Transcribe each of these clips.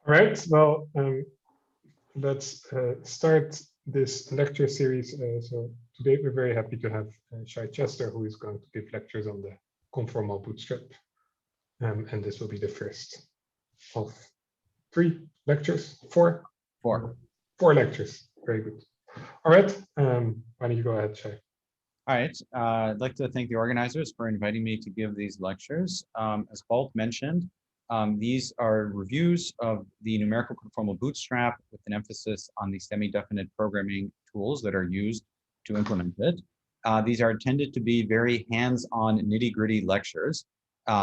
All right, well, let's start this lecture series. So today we're very happy to have Shai, who is going to give lectures on the conformal bootstrap. And this will be the first of 3 lectures, 4? 4. 4 lectures, very good. All right, why don't you go ahead, Shai? All right, I'd like to thank the organizers for inviting me to give these lectures. As Bolt mentioned, these are reviews of the numerical conformal bootstrap with an emphasis on the semi-definite programming tools that are used to implement it. These are intended to be very hands-on, nitty-gritty lectures.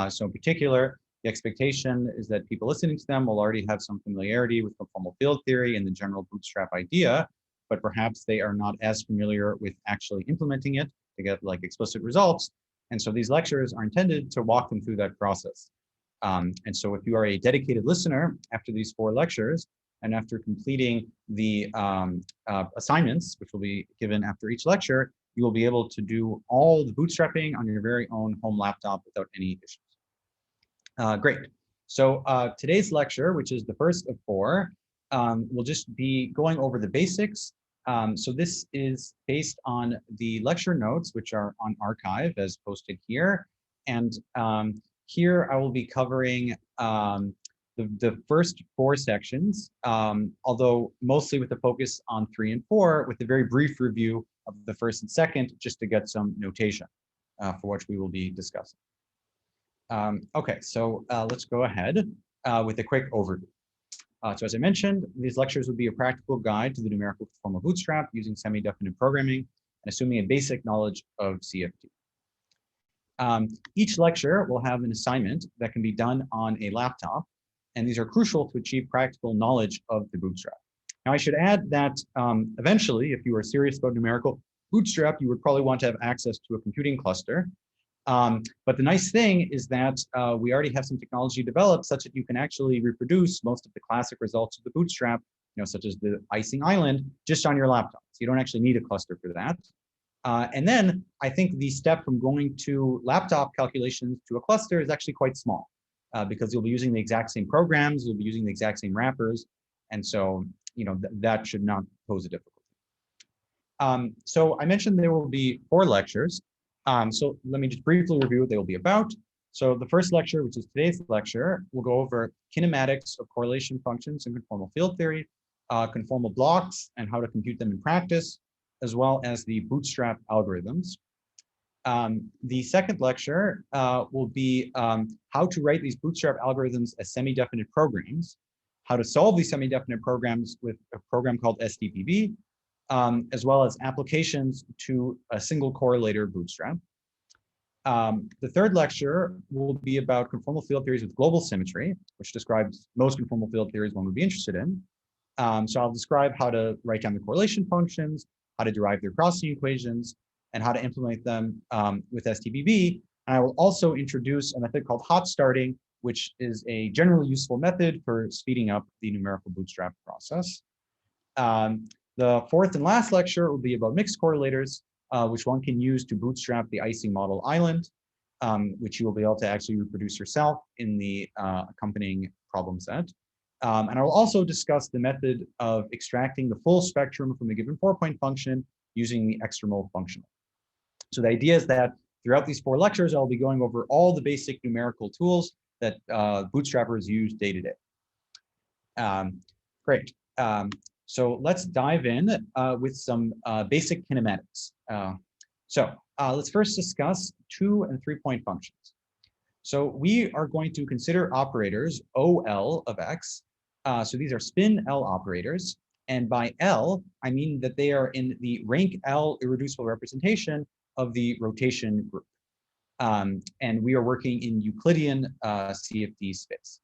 So in particular, the expectation is that people listening to them will already have some familiarity with conformal field theory and the general bootstrap idea, but perhaps they are not as familiar with actually implementing it to get like explicit results. And so these lectures are intended to walk them through that process. And so if you are a dedicated listener after these 4 lectures, and after completing the assignments, which will be given after each lecture, you will be able to do all the bootstrapping on your very own home laptop without any issues. Great. So today's lecture, which is the first of 4, will just be going over the basics. So this is based on the lecture notes, which are on archive as posted here. And here I will be covering the first 4 sections, although mostly with a focus on 3 and 4, with a very brief review of the first and second, just to get some notation for which we will be discussing. Okay, so let's go ahead with a quick overview. So as I mentioned, these lectures will be a practical guide to the numerical conformal bootstrap using semi-definite programming and assuming a basic knowledge of CFD. Each lecture will have an assignment that can be done on a laptop, and these are crucial to achieve practical knowledge of the bootstrap. Now, I should add that eventually, if you are serious about numerical bootstrap, you would probably want to have access to a computing cluster. But the nice thing is that we already have some technology developed such that you can actually reproduce most of the classic results of the bootstrap, such as the icing island, just on your laptop. So you don't actually need a cluster for that. And then I think the step from going to laptop calculations to a cluster is actually quite small because you'll be using the exact same programs, you'll be using the exact same wrappers. And so, that should not pose a difficulty. So I mentioned there will be 4 lectures. So let me just briefly review what they will be about. So the first lecture, which is today's lecture, will go over kinematics of correlation functions in conformal field theory, conformal blocks and how to compute them in practice, as well as the bootstrap algorithms. The second lecture will be how to write these bootstrap algorithms as semi-definite programs, how to solve these semi-definite programs with a program called SDP, as well as applications to a single correlator bootstrap. The third lecture will be about conformal field theories with global symmetry, which describes most conformal field theories one would be interested in. So I'll describe how to write down the correlation functions, how to derive their crossing equations, and how to implement them with STBB. And I will also introduce a method called hot starting, which is a generally useful method for speeding up the numerical bootstrap process. The fourth and last lecture will be about mixed correlators, which one can use to bootstrap the icing model island, which you will be able to actually reproduce yourself in the accompanying problem set. And I will also discuss the method of extracting the full spectrum from a given 4-point function using the extremal functional. So the idea is that throughout these 4 lectures, I'll be going over all the basic numerical tools that bootstrappers use day to day. Great. So let's dive in with some basic kinematics. So let's first discuss 2- and 3-point functions. So we are going to consider operators OL of X. So these are spin L operators. And by L, I mean that they are in the rank L irreducible representation of the rotation group. And we are working in Euclidean CFD space.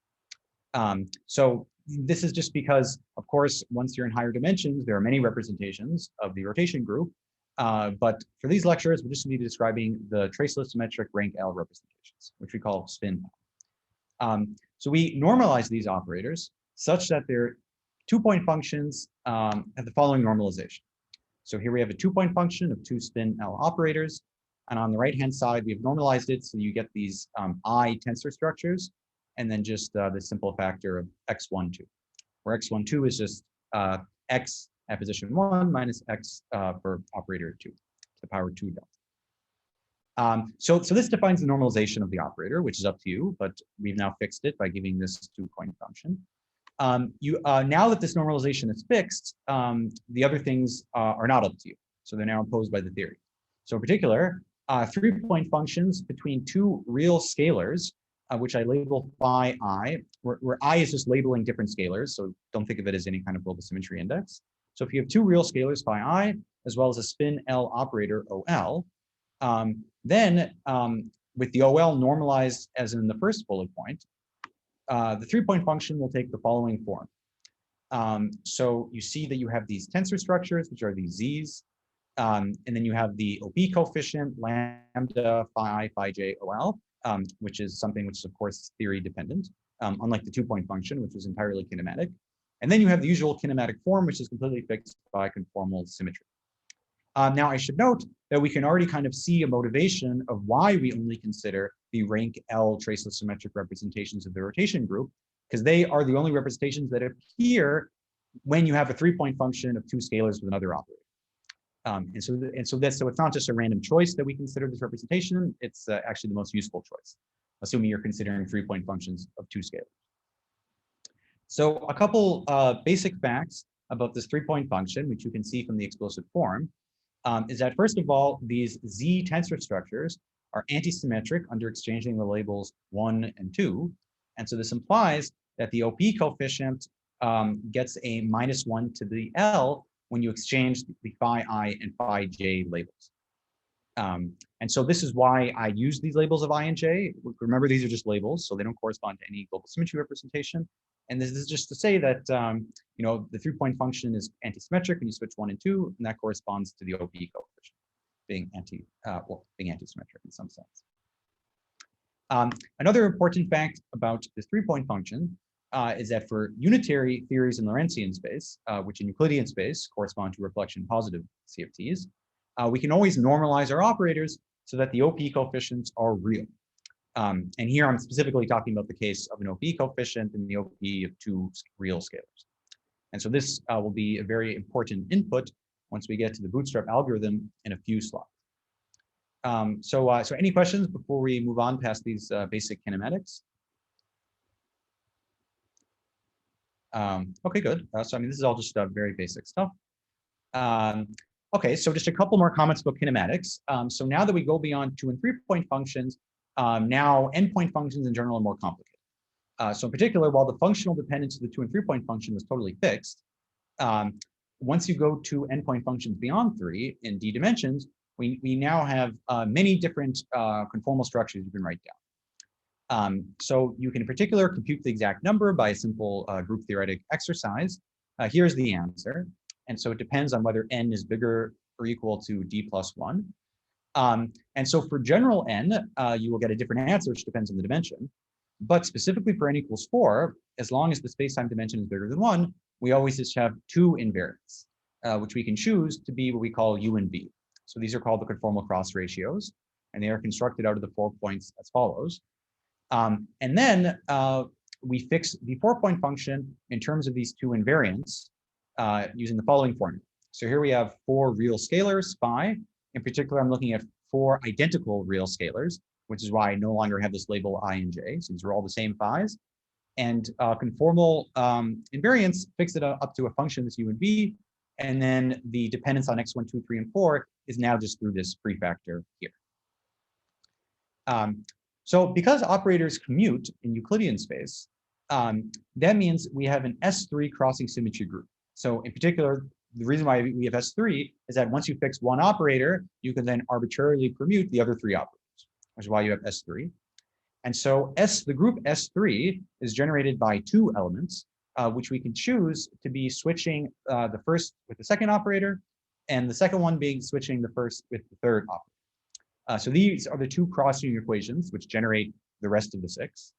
So this is just because, of course, once you're in higher dimensions, there are many representations of the rotation group. But for these lectures, we're just going to be describing the traceless symmetric rank L representations, which we call spin L. So we normalize these operators such that their 2-point functions have the following normalization. So here we have a 2-point function of 2 spin L operators. And on the right-hand side, we've normalized it so you get these I tensor structures, and then just the simple factor of x1, 2. where x12 is just x at position 1 minus x for operator 2 to the power 2 delta. So this defines the normalization of the operator, which is up to you, but we've now fixed it by giving this 2-point function. Now that this normalization is fixed, the other things are not up to you. So they're now imposed by the theory. So in particular, 3-point functions between two real scalars, which I label phi I, where I is just labeling different scalars. So don't think of it as any kind of global symmetry index. So if you have two real scalars phi I, as well as a spin L operator OL, then with the OL normalized as in the first bullet point, the 3-point function will take the following form. So you see that you have these tensor structures, which are these Z's, and then you have the OP coefficient, lambda, phi, phi j, OL, which is something which is, of course, theory dependent, unlike the 2-point function, which is entirely kinematic. And then you have the usual kinematic form, which is completely fixed by conformal symmetry. Now, I should note that we can already kind of see a motivation of why we only consider the rank L traceless symmetric representations of the rotation group, because they are the only representations that appear when you have a 3-point function of two scalars with another operator. So it's not just a random choice that we consider this representation, it's actually the most useful choice, assuming you're considering 3-point functions of two scalars. So a couple basic facts about this 3-point function, which you can see from the explicit form, is that first of all, these Z tensor structures are antisymmetric under exchanging the labels 1 and 2. And so this implies that the OP coefficient gets a -1 to the L when you exchange the phi I and phi j labels. And so this is why I use these labels of I and j. Remember, these are just labels, so they don't correspond to any global symmetry representation. And this is just to say that you know, the 3-point function is antisymmetric when you switch 1 and 2, and that corresponds to the OP coefficient being being antisymmetric in some sense. Another important fact about this 3-point function is that for unitary theories in Lorentzian space, which in Euclidean space correspond to reflection positive CFTs, we can always normalize our operators so that the OP coefficients are real. And here I'm specifically talking about the case of an OP coefficient and the OP of two real scalars. And so this will be a very important input once we get to the Bootstrap algorithm in a few slides. So any questions before we move on past these basic kinematics? Okay, good. So I mean, this is all just very basic stuff. Okay, so just a couple more comments about kinematics. So now that we go beyond 2- and 3-point functions, now endpoint functions in general are more complicated. So in particular, while the functional dependence of the 2- and 3-point function was totally fixed, once you go to endpoint functions beyond 3 in D dimensions, we now have many different conformal structures you can write down. So you can in particular compute the exact number by a simple group theoretic exercise. Here's the answer. And so it depends on whether n is bigger or equal to d plus 1. And so for general n, you will get a different answer, which depends on the dimension. But specifically for n equals 4, as long as the spacetime dimension is bigger than 1, we always just have 2 invariants, which we can choose to be what we call u and v. So these are called the conformal cross ratios, and they are constructed out of the 4 points as follows. And then we fix the 4-point function in terms of these 2 invariants using the following formula. So here we have 4 real scalars, phi. In particular, I'm looking at 4 identical real scalars, which is why I no longer have this label I and j. So these are all the same phi's. And conformal invariants fix it up to a function that's u and v. And then the dependence on x1, 2, 3, and 4 is now just through this prefactor here. So because operators commute in Euclidean space, that means we have an S3 crossing symmetry group. So in particular, the reason why we have S3 is that once you fix one operator, you can then arbitrarily permute the other 3 operators, which is why you have S3. And so the group S3 is generated by 2 elements, which we can choose to be switching the first with the second operator, and the second one being switching the first with the third operator. So these are the 2 crossing equations which generate the rest of the 6.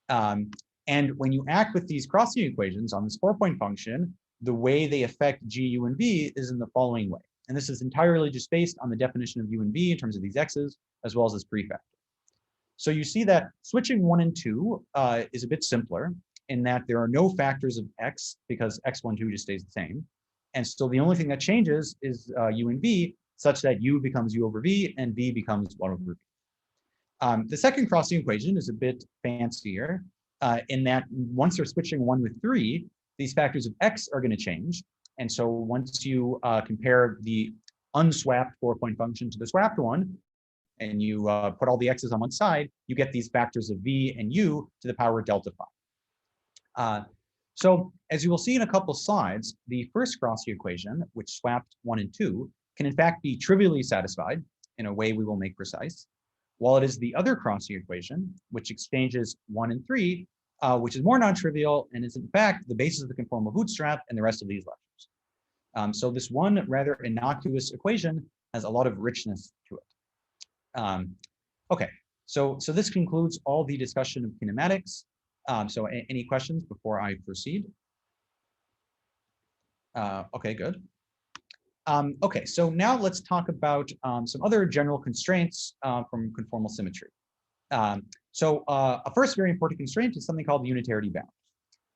And when you act with these crossing equations on this 4-point function, the way they affect G, U, and V is in the following way. And this is entirely just based on the definition of U and V in terms of these X's, as well as this prefactor. So you see that switching 1 and 2 is a bit simpler. in that there are no factors of x because x12 just stays the same. And so the only thing that changes is u and v, such that u becomes u over v and v becomes 1 over v. The second crossing equation is a bit fancier in that once you're switching 1 with 3, these factors of x are going to change. And so once you compare the unswapped 4-point function to the swapped one, and you put all the x's on one side, you get these factors of v and u to the power delta phi. So as you will see in a couple slides, the first Crossy equation, which swapped 1 and 2, can in fact be trivially satisfied in a way we will make precise, while it is the other Crossy equation, which exchanges 1 and 3, which is more non-trivial and is in fact the basis of the conformal bootstrap and the rest of these lectures. So this one rather innocuous equation has a lot of richness to it. Okay, so this concludes all the discussion of kinematics. So any questions before I proceed? Okay, good. Okay, so now let's talk about some other general constraints from conformal symmetry. So a first very important constraint is something called the unitarity bound.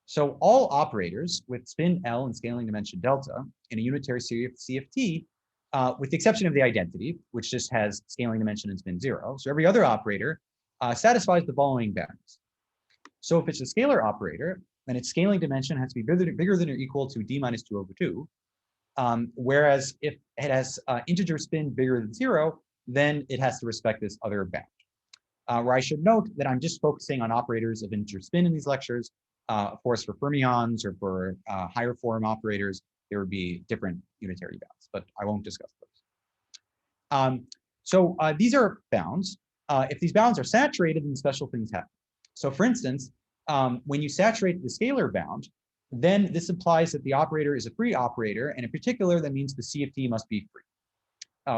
So all operators with spin L and scaling dimension delta in a unitary series CFT, with the exception of the identity, which just has scaling dimension and spin 0. So every other operator satisfies the following bounds. So if it's a scalar operator, then its scaling dimension has to be bigger than or equal to d minus 2 over 2. Whereas if it has integer spin bigger than 0, then it has to respect this other bound. Where I should note that I'm just focusing on operators of integer spin in these lectures. Of course, for fermions or for higher form operators, there would be different unitary bounds, but I won't discuss those. So these are bounds. If these bounds are saturated, then special things happen. So for instance, when you saturate the scalar bound, then this implies that the operator is a free operator, and in particular, that means the CFT must be free.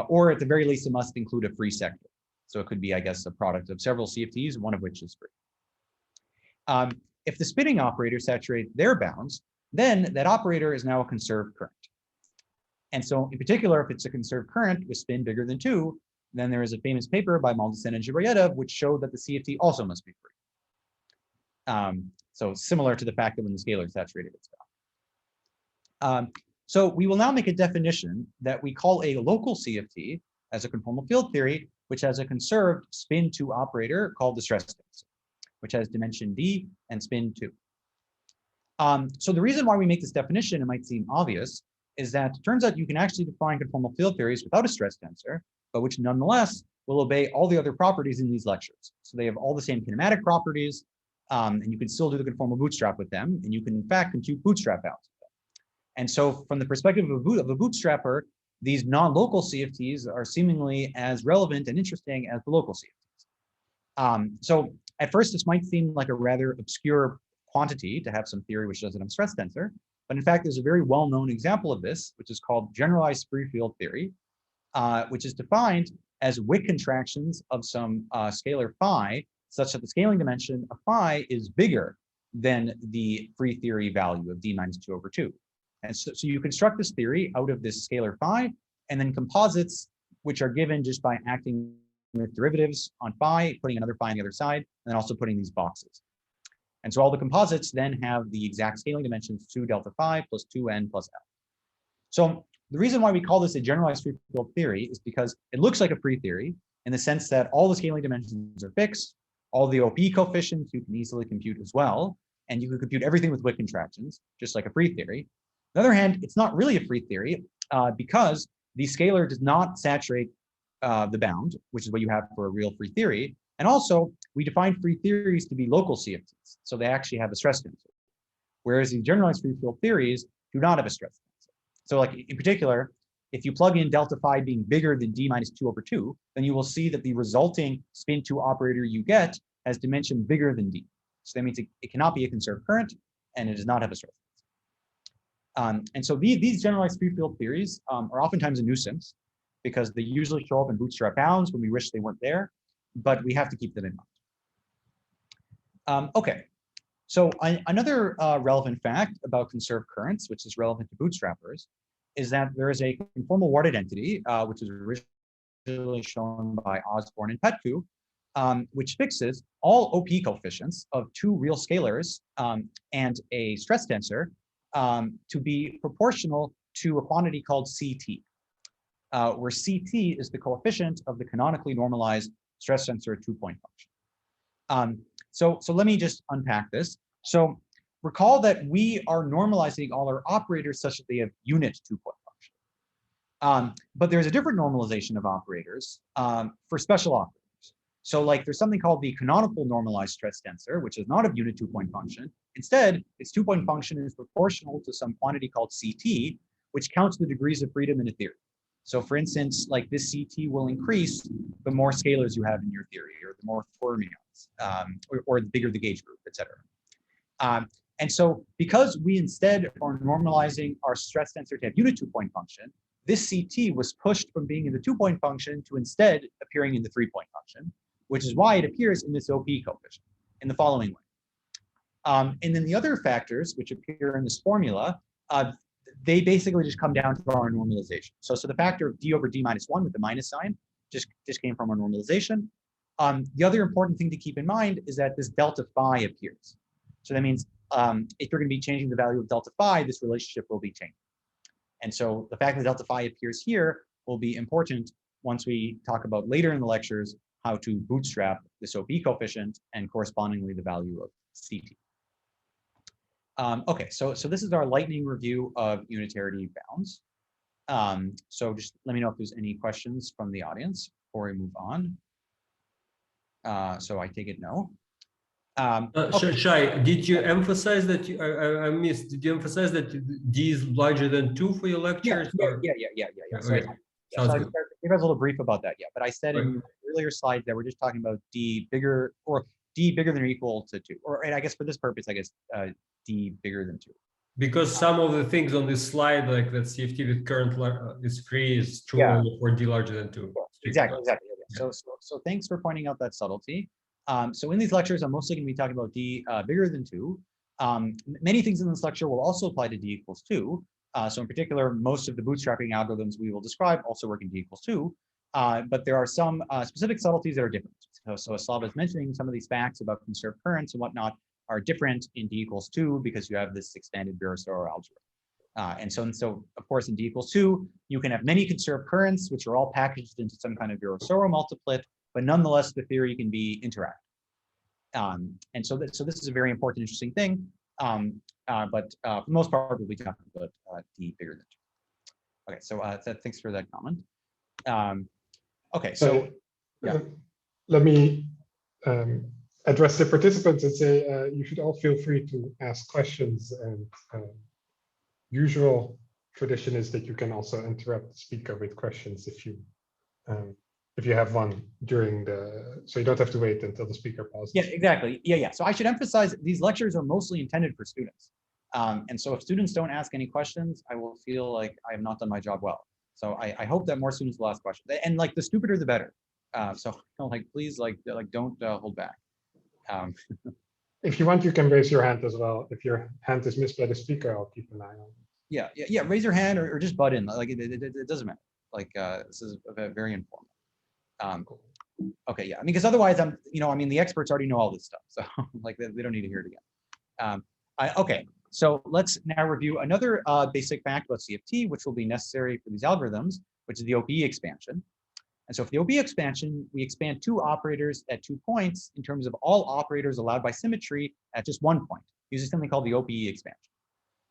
Or at the very least, it must include a free sector. So it could be, I guess, a product of several CFTs, one of which is free. If the spinning operator saturates their bounds, then that operator is now a conserved current. And so in particular, if it's a conserved current with spin bigger than 2, then there is a famous paper by Maldacen and Zhiboyedov which showed that the CFT also must be free. So similar to the fact that when the scalar saturated its bound. So we will now make a definition that we call a local CFT as a conformal field theory, which has a conserved spin 2 operator called the stress tensor, which has dimension d and spin 2. So the reason why we make this definition, it might seem obvious, is that it turns out you can actually define conformal field theories without a stress tensor, but which nonetheless will obey all the other properties in these lectures. So they have all the same kinematic properties, and you can still do the conformal bootstrap with them, and you can in fact compute bootstrap bounds with them. And so from the perspective of a bootstrapper, these non-local CFTs are seemingly as relevant and interesting as the local CFTs. So at first, this might seem like a rather obscure quantity to have some theory which does it on stress tensor, but in fact, there's a very well-known example of this, which is called generalized free field theory, which is defined as Wick contractions of some scalar phi, such that the scaling dimension of phi is bigger than the free theory value of d minus 2 over 2. And so you construct this theory out of this scalar phi, and then composites, which are given just by acting with derivatives on phi, putting another phi on the other side, and then also putting these boxes. And so all the composites then have the exact scaling dimensions 2 delta phi plus 2n plus l. So the reason why we call this a generalized free field theory is because it looks like a free theory in the sense that all the scaling dimensions are fixed, all the OP coefficients you can easily compute as well, and you can compute everything with Wick contractions, just like a free theory. On the other hand, it's not really a free theory because the scalar does not saturate the bound, which is what you have for a real free theory. And also, we define free theories to be local CFTs, so they actually have a stress tensor. Whereas the generalized free field theories do not have a stress tensor. So like in particular, if you plug in delta phi being bigger than d minus 2 over 2, then you will see that the resulting spin 2 operator you get has dimension bigger than d. So that means it cannot be a conserved current, and it does not have a stress tensor. And so these generalized free field theories are oftentimes a nuisance because they usually show up in bootstrap bounds when we wish they weren't there, but we have to keep them in mind. Okay, so another relevant fact about conserved currents, which is relevant to bootstrappers, is that there is a conformal ward identity, which is originally shown by Osborne and Petku, which fixes all OP coefficients of two real scalars and a stress tensor to be proportional to a quantity called CT, where CT is the coefficient of the canonically normalized stress tensor two-point function. So let me just unpack this. So recall that we are normalizing all our operators such that they have unit two-point function. But there's a different normalization of operators for special operators. So like there's something called the canonical normalized stress tensor, which is not of unit two-point function. Instead, its two-point function is proportional to some quantity called CT, which counts the degrees of freedom in a theory. So for instance, like this CT will increase the more scalars you have in your theory, or the more fermions, or the bigger the gauge group, et cetera. And so because we instead are normalizing our stress tensor to have unit two-point function, this CT was pushed from being in the two-point function to instead appearing in the three-point function, which is why it appears in this OP coefficient in the following way. And then the other factors which appear in this formula, they basically just come down to our normalization. So the factor of d over d minus 1 with the minus sign just came from our normalization. The other important thing to keep in mind is that this delta phi appears. So that means if you're going to be changing the value of delta phi, this relationship will be changing. And so the fact that delta phi appears here will be important once we talk about later in the lectures how to bootstrap this OP coefficient and correspondingly the value of CT. Okay, so this is our lightning review of unitarity bounds. So just let me know if there's any questions from the audience before we move on. So I take it no. Okay. Shai, did you emphasize that I missed? Did you emphasize that D is larger than 2 for your lectures? Yeah. So Okay. I gave us a little brief about that, yeah. But I said in earlier slides that we're just talking about D bigger or D bigger than or equal to 2, or and I guess for this purpose, I guess D bigger than 2. Because some of the things on this slide, like that CFT with current is free, is true only for D larger than 2. Exactly. Yeah. So thanks for pointing out that subtlety. So in these lectures, I'm mostly going to be talking about D bigger than 2. Many things in this lecture will also apply to D equals 2. So in particular, most of the bootstrapping algorithms we will describe also work in D equals 2. But there are some specific subtleties that are different. So as Slava is mentioning, some of these facts about conserved currents and whatnot are different in D equals 2 because you have this expanded Virasoro algebra. And so of course in D equals 2, you can have many conserved currents, which are all packaged into some kind of Virasoro multiplet, but nonetheless the theory can be interactive. And so this is a very important, interesting thing. But for the most part, we'll be talking about D bigger than 2. Okay, so thanks for that comment. Okay, so yeah. Let me address the participants and say you should all feel free to ask questions, and usual tradition is that you can also interrupt the speaker with questions if you have one during the, so you don't have to wait until the speaker pauses. Yeah, exactly. Yeah. So I should emphasize these lectures are mostly intended for students. And so if students don't ask any questions, I will feel like I have not done my job well. So I hope that more students will ask questions, and like the stupider the better. So like please don't hold back. If you want, you can raise your hand as well. If your hand is missed by the speaker, I'll keep an eye on it. Yeah. Raise your hand or just butt in. Like it doesn't matter. Like this is very informal. Okay, yeah. I mean, because otherwise, the experts already know all this stuff, so like they don't need to hear it again. Okay, so let's now review another basic fact about CFT, which will be necessary for these algorithms, which is the OB expansion. And so for the OB expansion, we expand two operators at 2 points in terms of all operators allowed by symmetry at just 1 point, using something called the OBE expansion.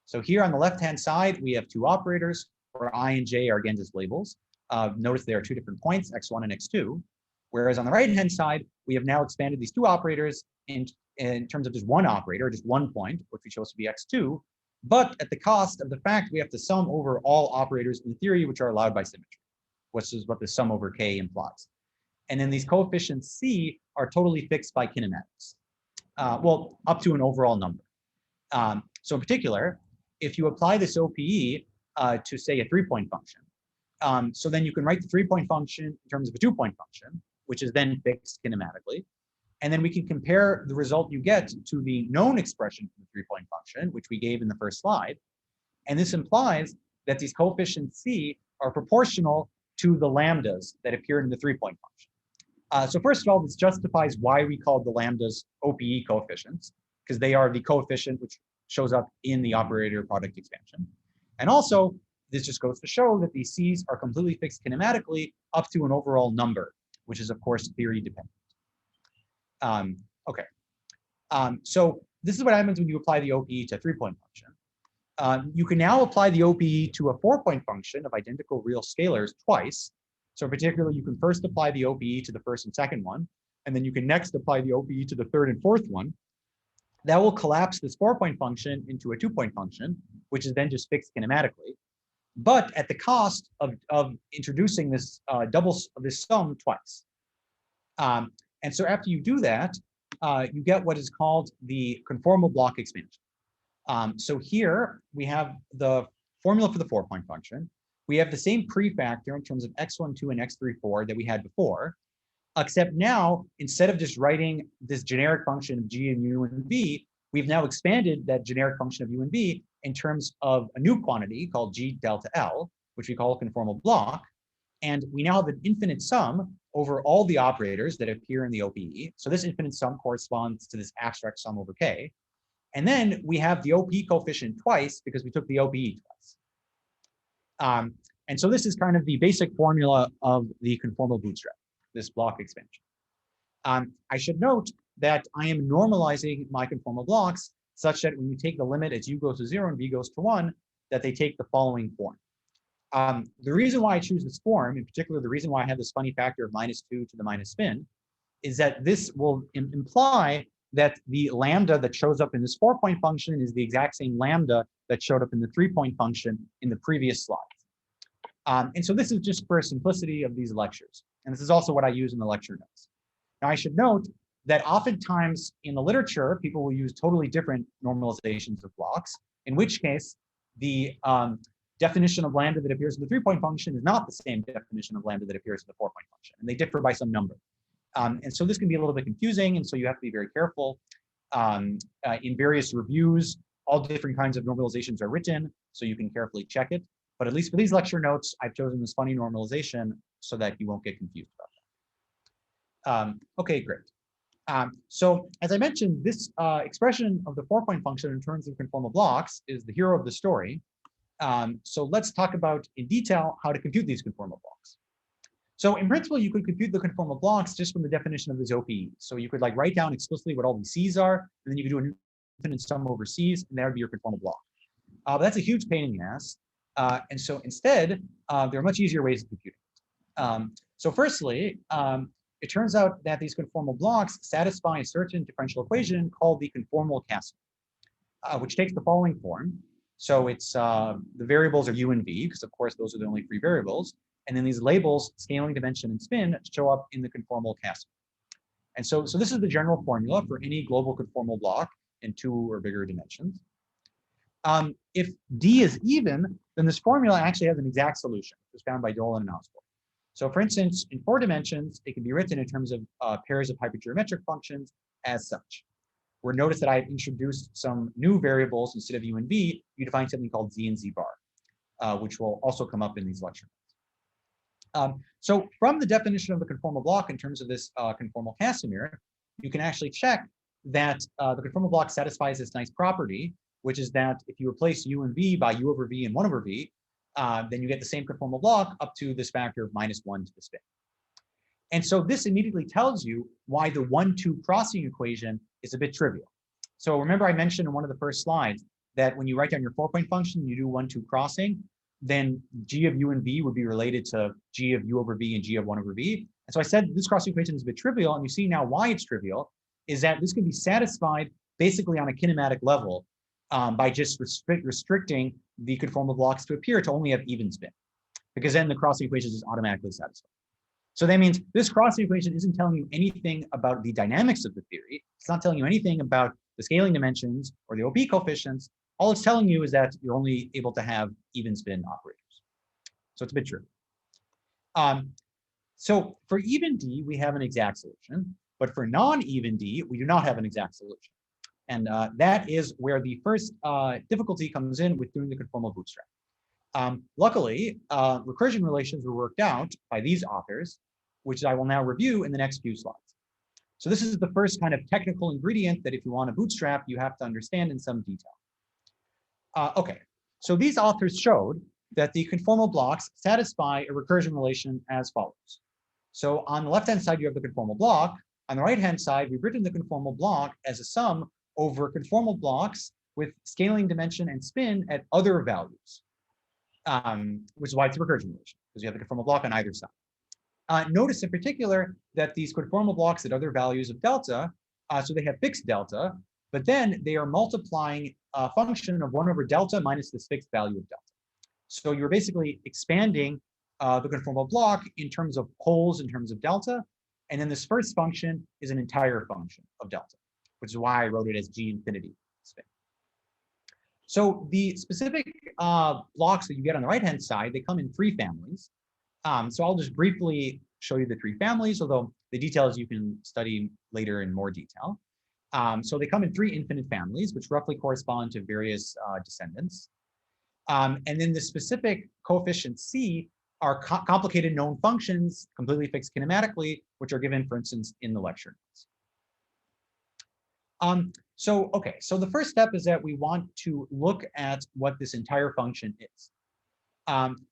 So here on the left-hand side, we have 2 operators, where I and J are again just labels. Notice there are 2 different points, x1 and x2. Whereas on the right-hand side, we have now expanded these 2 operators in terms of just 1 operator, just 1 point, which we chose to be x2, but at the cost of the fact we have to sum over all operators in the theory which are allowed by symmetry, which is what the sum over k implies. And then these coefficients C are totally fixed by kinematics. Well, up to an overall number. So in particular, if you apply this OPE to say a 3-point function, so then you can write the 3-point function in terms of a 2-point function, which is then fixed kinematically. And then we can compare the result you get to the known expression from the 3-point function, which we gave in the first slide. And this implies that these coefficients C are proportional to the lambdas that appear in the 3-point function. So first of all, this justifies why we call the lambdas OPE coefficients, because they are the coefficient which shows up in the operator product expansion. And also, this just goes to show that these C's are completely fixed kinematically up to an overall number, which is of course theory dependent. Okay. So this is what happens when you apply the OPE to a 3-point function. You can now apply the OPE to a 4-point function of identical real scalars twice. So particularly, you can first apply the OPE to the first and second one, and then you can next apply the OPE to the third and fourth one. That will collapse this 4-point function into a 2-point function, which is then just fixed kinematically, but at the cost of introducing this this sum twice. And so after you do that, you get what is called the conformal block expansion. So here we have the formula for the 4-point function. We have the same prefactor in terms of x12 and x34 that we had before, except now, instead of just writing this generic function of g and u and v, we've now expanded that generic function of u and v in terms of a new quantity called g delta L, which we call a conformal block. And we now have an infinite sum over all the operators that appear in the OPE. So this infinite sum corresponds to this abstract sum over k. And then we have the OP coefficient twice because we took the OPE twice. And so this is kind of the basic formula of the conformal bootstrap, this block expansion. I should note that I am normalizing my conformal blocks such that when you take the limit as u goes to 0 and v goes to 1, that they take the following form. The reason why I choose this form, in particular, the reason why I have this funny factor of -2 to the minus spin, is that this will imply that the lambda that shows up in this 4-point function is the exact same lambda that showed up in the 3-point function in the previous slide. And so this is just for simplicity of these lectures. And this is also what I use in the lecture notes. Now I should note that oftentimes in the literature, people will use totally different normalizations of blocks, in which case the definition of lambda that appears in the 3-point function is not the same definition of lambda that appears in the 4-point function, and they differ by some number. And so this can be a little bit confusing, and so you have to be very careful. In various reviews, all different kinds of normalizations are written, so you can carefully check it. But at least for these lecture notes, I've chosen this funny normalization so that you won't get confused about that. Okay, great. So as I mentioned, this expression of the 4-point function in terms of conformal blocks is the hero of the story. So let's talk about in detail how to compute these conformal blocks. So in principle, you could compute the conformal blocks just from the definition of this OPE. So you could like write down explicitly what all these C's are, and then you could do an infinite sum over C's, and that would be your conformal block. But that's a huge pain in the ass. And so instead, there are much easier ways of computing it. So firstly, it turns out that these conformal blocks satisfy a certain differential equation called the conformal Casimir, which takes the following form. So it's the variables are u and v, because of course those are the only free variables. And then these labels, scaling, dimension, and spin, show up in the conformal Casimir. And so this is the general formula for any global conformal block in 2 or bigger dimensions. If D is even, then this formula actually has an exact solution, which was found by Dolan and Osborne. So for instance, in 4 dimensions, it can be written in terms of pairs of hypergeometric functions as such. Where notice that I've introduced some new variables instead of u and v, you define something called z and z bar, which will also come up in these lecture notes. So from the definition of the conformal block in terms of this conformal Casimir, you can actually check that the conformal block satisfies this nice property, which is that if you replace u and v by u over v and 1 over v, then you get the same conformal block up to this factor of -1 to the spin. And so this immediately tells you why the 1-2 crossing equation is a bit trivial. So remember I mentioned in one of the first slides that when you write down your 4-point function, you do 1-2 crossing, then g of u and v would be related to g of u over v and g of 1 over v. And so I said this crossing equation is a bit trivial, and you see now why it's trivial is that this can be satisfied basically on a kinematic level by just restricting the conformal blocks to appear to only have even spin, because then the crossing equation is automatically satisfied. So that means this crossing equation isn't telling you anything about the dynamics of the theory. It's not telling you anything about the scaling dimensions or the OP coefficients. All it's telling you is that you're only able to have even spin operators. So it's a bit true. So for even D, we have an exact solution, but for non-even D, we do not have an exact solution. And that is where the first difficulty comes in with doing the conformal bootstrap. Luckily, recursion relations were worked out by these authors which I will now review in the next few slides. So this is the first kind of technical ingredient that if you want to bootstrap, you have to understand in some detail. Okay, so these authors showed that the conformal blocks satisfy a recursion relation as follows. So on the left-hand side, you have the conformal block. On the right-hand side, we've written the conformal block as a sum over conformal blocks with scaling dimension and spin at other values, which is why it's a recursion relation, because you have the conformal block on either side. Notice in particular that these conformal blocks at other values of delta, so they have fixed delta, but then they are multiplying a function of 1 over delta minus this fixed value of delta. So you're basically expanding the conformal block in terms of poles, in terms of delta, and then this first function is an entire function of delta, which is why I wrote it as G infinity spin. So the specific blocks that you get on the right-hand side, they come in 3 families. So I'll just briefly show you the 3 families, although the details you can study later in more detail. So they come in 3 infinite families, which roughly correspond to various descendants. And then the specific coefficient C are complicated known functions, completely fixed kinematically, which are given, for instance, in the lecture notes. So the first step is that we want to look at what this entire function is.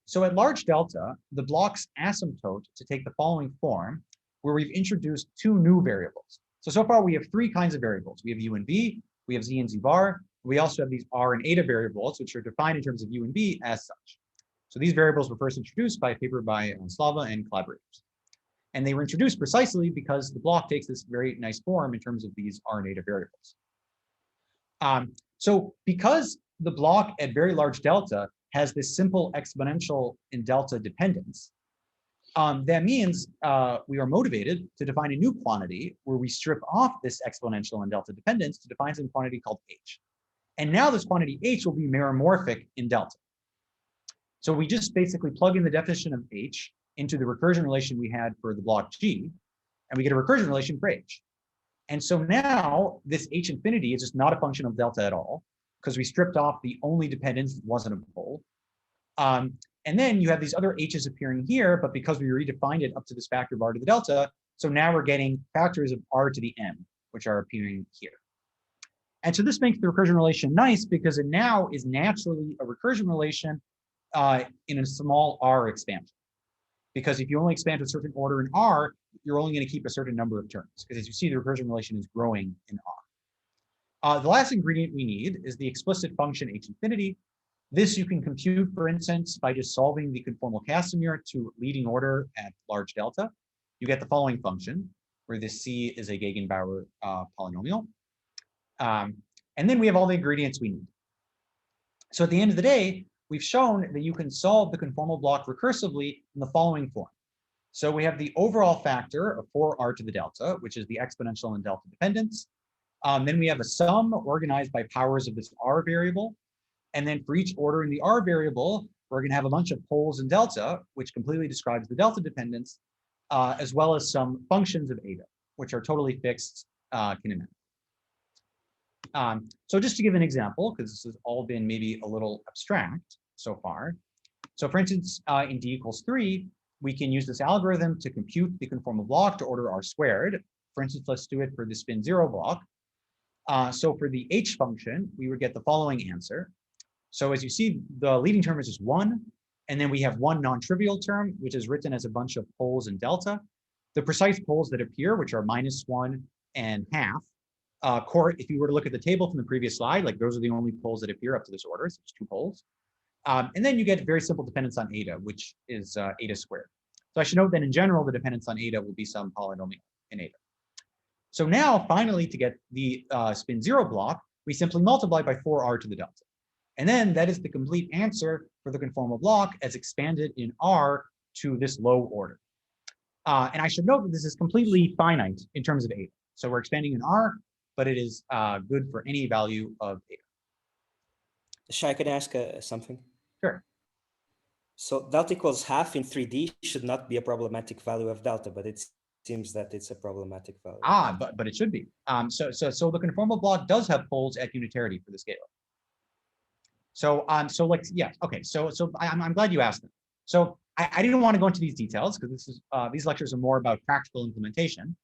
So at large delta, the blocks asymptote to take the following form, where we've introduced 2 new variables. So far we have 3 kinds of variables. We have u and v, we have z and z bar. We also have these r and eta variables, which are defined in terms of u and v as such. So these variables were first introduced by a paper by Slava and collaborators. And they were introduced precisely because the block takes this very nice form in terms of these r and eta variables. So because the block at very large delta has this simple exponential in delta dependence, that means we are motivated to define a new quantity where we strip off this exponential in delta dependence to define some quantity called h. And now this quantity h will be meromorphic in delta. So we just basically plug in the definition of h into the recursion relation we had for the block G, and we get a recursion relation for h. And so now this h infinity is just not a function of delta at all, because we stripped off the only dependence that wasn't a pole. And then you have these other h's appearing here, but because we redefined it up to this factor of r to the delta, so now we're getting factors of r to the m, which are appearing here. And so this makes the recursion relation nice because it now is naturally a recursion relation in a small r expansion. Because if you only expand to a certain order in r, you're only going to keep a certain number of terms. Because as you see, the recursion relation is growing in r. The last ingredient we need is the explicit function h infinity. This you can compute, for instance, by just solving the conformal Casimir to leading order at large delta. You get the following function, where this c is a Gegenbauer polynomial. And then we have all the ingredients we need. So at the end of the day, we've shown that you can solve the conformal block recursively in the following form. So we have the overall factor of 4r to the delta, which is the exponential and delta dependence. Then we have a sum organized by powers of this r variable. And then for each order in the r variable, we're going to have a bunch of poles in delta, which completely describes the delta dependence, as well as some functions of eta, which are totally fixed kinematic. So just to give an example, because this has all been maybe a little abstract so far. So for instance, in d equals 3, we can use this algorithm to compute the conformal block to order r squared. For instance, let's do it for the spin 0 block. So for the h function, we would get the following answer. So as you see, the leading term is just 1, and then we have one non-trivial term, which is written as a bunch of poles in delta. The precise poles that appear, which are -1 and ½ if you were to look at the table from the previous slide, like those are the only poles that appear up to this order, so it's 2 poles. And then you get very simple dependence on eta, which is eta squared. So I should note that in general, the dependence on eta will be some polynomial in eta. So now, finally, to get the spin 0 block, we simply multiply by 4r to the delta. And then that is the complete answer for the conformal block as expanded in r to this low order. And I should note that this is completely finite in terms of eta. So we're expanding in r, but it is good for any value of eta. Shai, can I ask something? Sure. So delta equals ½ in 3D should not be a problematic value of delta, but it seems that it's a problematic value. But it should be. So the conformal block does have poles at unitarity for the scalar. So like, yeah, okay. So I'm glad you asked them. So I didn't want to go into these details because this is these lectures are more about practical implementation.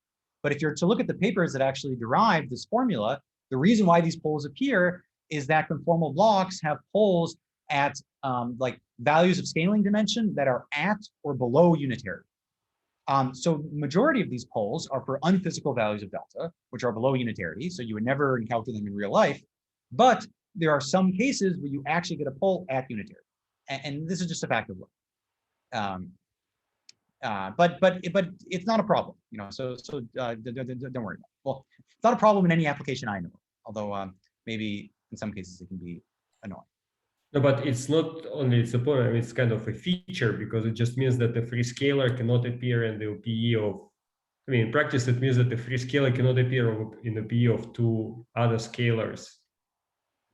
But if you're to look at the papers that actually derive this formula, the reason why these poles appear is that conformal blocks have poles at like values of scaling dimension that are at or below unitary. So majority of these poles are for unphysical values of delta, which are below unitarity. So you would never encounter them in real life. But there are some cases where you actually get a pole at unitary. And this is just a fact of life. But it's not a problem, you know. So don't worry about it. Well, it's not a problem in any application I know of, although maybe in some cases it can be annoying. No, but it's not only its a problem, it's kind of a feature because it just means that the free scalar cannot appear in the OPE of, I mean, in practice, it means that the free scalar cannot appear in the OPE of two other scalars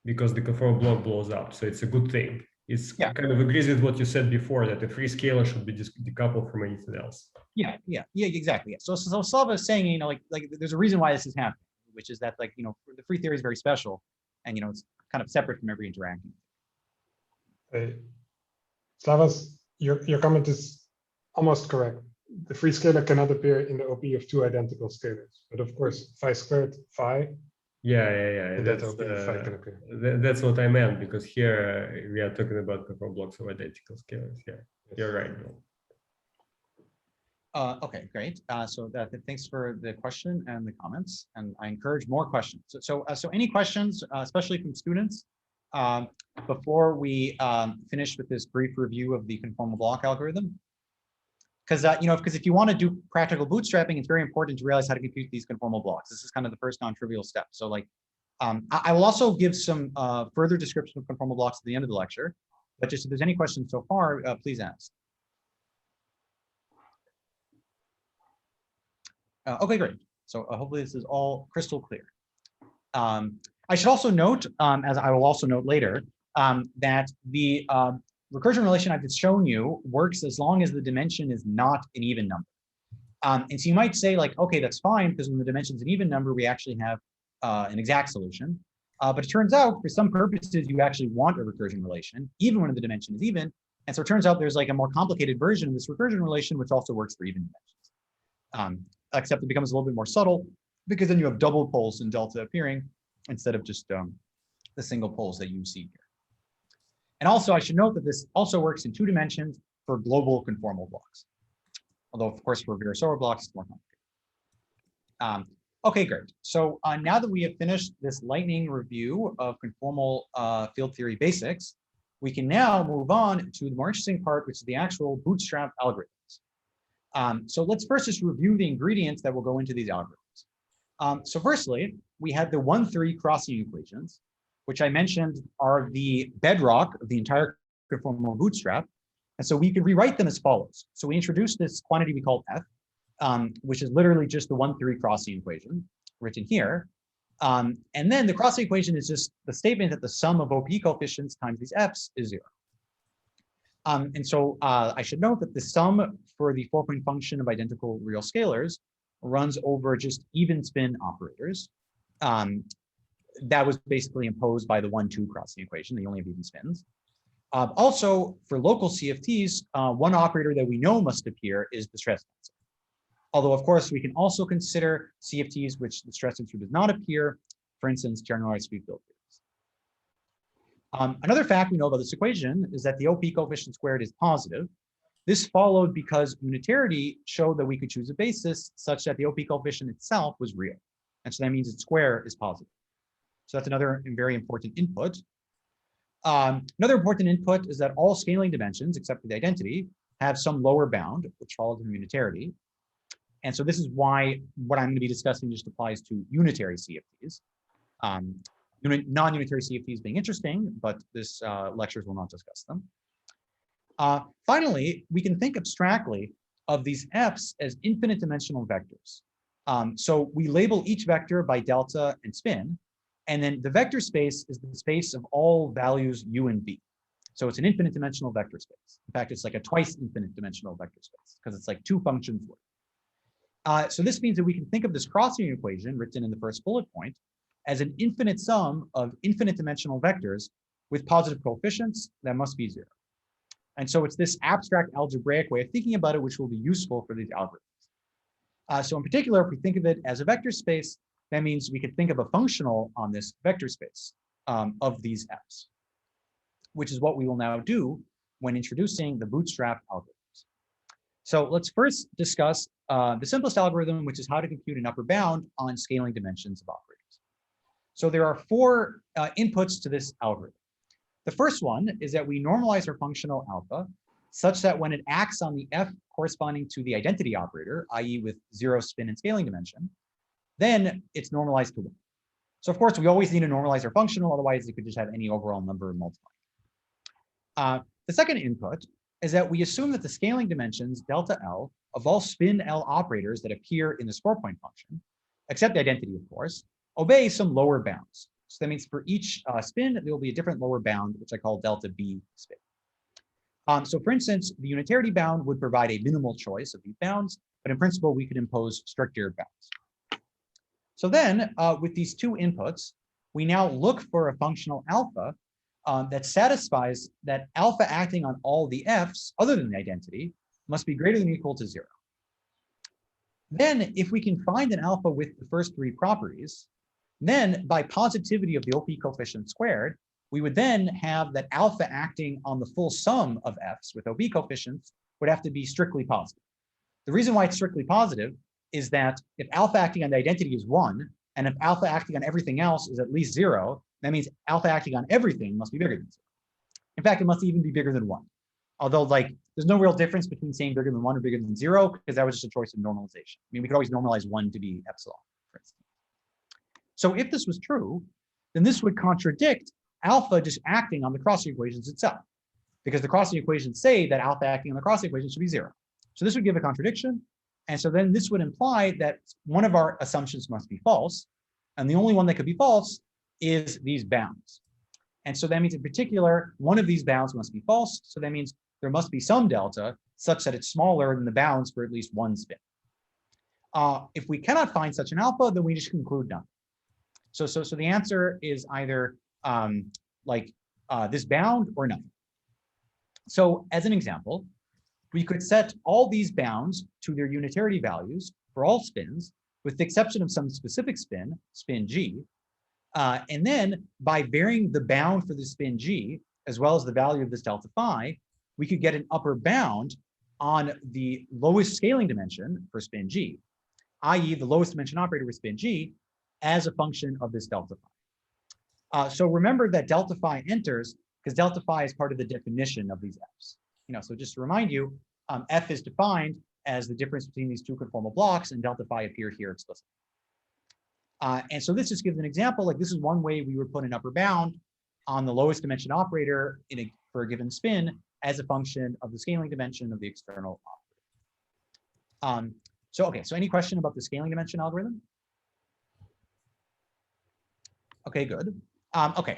because the conformal block blows up. So it's a good thing. It's kind of agrees with what you said before, that the free scalar should be just decoupled from anything else. Yeah, exactly. So Slava is saying, you know, like there's a reason why this is happening, which is that, like, you know, the free theory is very special, and, you know, it's kind of separate from every interaction. Slavas, your comment is almost correct. The free scalar cannot appear in the OP of two identical scalars, but of course, phi squared phi. Yeah. That's what I meant, because here we are talking about conformal blocks of identical scalars. Yeah, yes. You're right. Okay, great. So thanks for the question and the comments, and I encourage more questions. So any questions, especially from students, before we finish with this brief review of the conformal block algorithm? Because you know, because if you want to do practical bootstrapping, it's very important to realize how to compute these conformal blocks. This is kind of the first non-trivial step. So, like, I will also give some further description of conformal blocks at the end of the lecture. But just if there's any questions so far, please ask. Okay, great. So hopefully this is all crystal clear. I should also note, as I will also note later, that the recursion relation I've just shown you works as long as the dimension is not an even number. And so you might say, like, okay, that's fine, because when the dimension is an even number, we actually have an exact solution. But it turns out, for some purposes, you actually want a recursion relation, even when the dimension is even. And so it turns out there's like a more complicated version of this recursion relation, which also works for even dimensions. Except it becomes a little bit more subtle, because then you have double poles in delta appearing instead of just the single poles that you see here. And also, I should note that this also works in 2 dimensions for global conformal blocks. Although, of course, for Virasoro blocks, it's more complicated. Okay, great. So now that we have finished this lightning review of conformal field theory basics, we can now move on to the more interesting part, which is the actual Bootstrap algorithms. So let's first just review the ingredients that will go into these algorithms. So firstly, we had the 1-3 crossing equations, which I mentioned are the bedrock of the entire conformal bootstrap. And so we could rewrite them as follows. So we introduced this quantity we call f, which is literally just the 1-3 crossing equation written here. And then the crossing equation is just the statement that the sum of OP coefficients times these f's is 0. And so I should note that the sum for the 4-point function of identical real scalars runs over just even spin operators. That was basically imposed by the 1-2 crossing equation. They only have even spins. Also, for local CFTs, one operator that we know must appear is the stress tensor. Although, of course, we can also consider CFTs which the stress tensor does not appear, for instance, generalized Springfield theories. Another fact we know about this equation is that the OP coefficient squared is positive. This followed because unitarity showed that we could choose a basis such that the OP coefficient itself was real. And so that means its square is positive. So that's another very important input. Another important input is that all scaling dimensions, except for the identity, have some lower bound, which follows from unitarity. And so this is why what I'm going to be discussing just applies to unitary CFTs. Non-unitary CFTs being interesting, but this lectures will not discuss them. Finally, we can think abstractly of these f's as infinite dimensional vectors. So we label each vector by delta and spin, and then the vector space is the space of all values u and v. So it's an infinite dimensional vector space. In fact, it's like a twice infinite dimensional vector space because it's like 2 functions worth. So this means that we can think of this crossing equation written in the first bullet point as an infinite sum of infinite dimensional vectors with positive coefficients that must be 0. And so it's this abstract algebraic way of thinking about it, which will be useful for these algorithms. So in particular, if we think of it as a vector space, that means we could think of a functional on this vector space of these f's, which is what we will now do when introducing the Bootstrap algorithms. So let's first discuss the simplest algorithm, which is how to compute an upper bound on scaling dimensions of operators. So there are four inputs to this algorithm. The first one is that we normalize our functional alpha such that when it acts on the f corresponding to the identity operator, i.e. with 0 spin and scaling dimension, then it's normalized to 1. So of course, we always need to normalize our functional, otherwise it could just have any overall number multiplied. The second input is that we assume that the scaling dimensions delta L of all spin L operators that appear in the score point function, except the identity, of course, obey some lower bounds. So that means for each spin, there will be a different lower bound, which I call delta B spin. So for instance, the unitarity bound would provide a minimal choice of these bounds, but in principle, we could impose stricter bounds. So then with these two inputs, we now look for a functional alpha that satisfies that alpha acting on all the f's other than the identity must be greater than or equal to 0. Then if we can find an alpha with the first three properties, then by positivity of the OP coefficient squared, we would then have that alpha acting on the full sum of f's with OP coefficients would have to be strictly positive. The reason why it's strictly positive is that if alpha acting on the identity is 1, and if alpha acting on everything else is at least 0, that means alpha acting on everything must be bigger than 0. In fact, it must even be bigger than 1. Although, like, there's no real difference between saying bigger than 1 or bigger than 0, because that was just a choice of normalization. I mean, we could always normalize 1 to be epsilon, for instance. So if this was true, then this would contradict alpha just acting on the crossing equations itself, because the crossing equations say that alpha acting on the crossing equation should be 0. So this would give a contradiction. And so then this would imply that one of our assumptions must be false. And the only one that could be false is these bounds. And so that means in particular, one of these bounds must be false. So that means there must be some delta such that it's smaller than the bounds for at least one spin. If we cannot find such an alpha, then we just conclude none. So the answer is either this bound or nothing. So as an example, we could set all these bounds to their unitarity values for all spins, with the exception of some specific spin, spin G. And then by varying the bound for the spin G, as well as the value of this delta phi, we could get an upper bound on the lowest scaling dimension for spin G, i.e. the lowest dimension operator with spin G, as a function of this delta phi. So remember that delta phi enters because delta phi is part of the definition of these f's. So just to remind you, f is defined as the difference between these two conformal blocks, and delta phi appear here explicitly. And so this just gives an example. Like, this is one way we would put an upper bound on the lowest dimension operator for a given spin as a function of the scaling dimension of the external operator. So any question about the scaling dimension algorithm? Okay, good.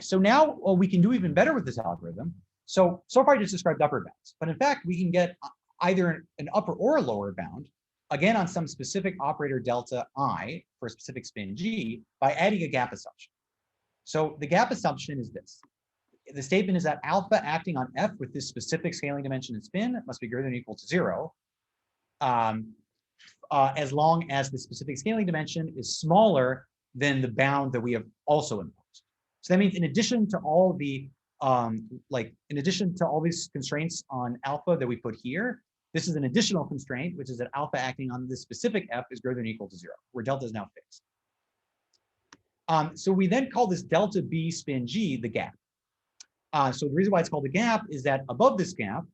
So now we can do even better with this algorithm. So far I just described upper bounds, but in fact, we can get either an upper or a lower bound, again, on some specific operator delta I for a specific spin G by adding a gap assumption. So the gap assumption is this. The statement is that alpha acting on f with this specific scaling dimension and spin must be greater than or equal to 0, as long as the specific scaling dimension is smaller than the bound that we have also imposed. So that means in addition to all the these constraints on alpha that we put here, this is an additional constraint, which is that alpha acting on this specific f is greater than or equal to 0, where delta is now fixed. So we then call this delta B spin G the gap. So the reason why it's called a gap is that above this gap,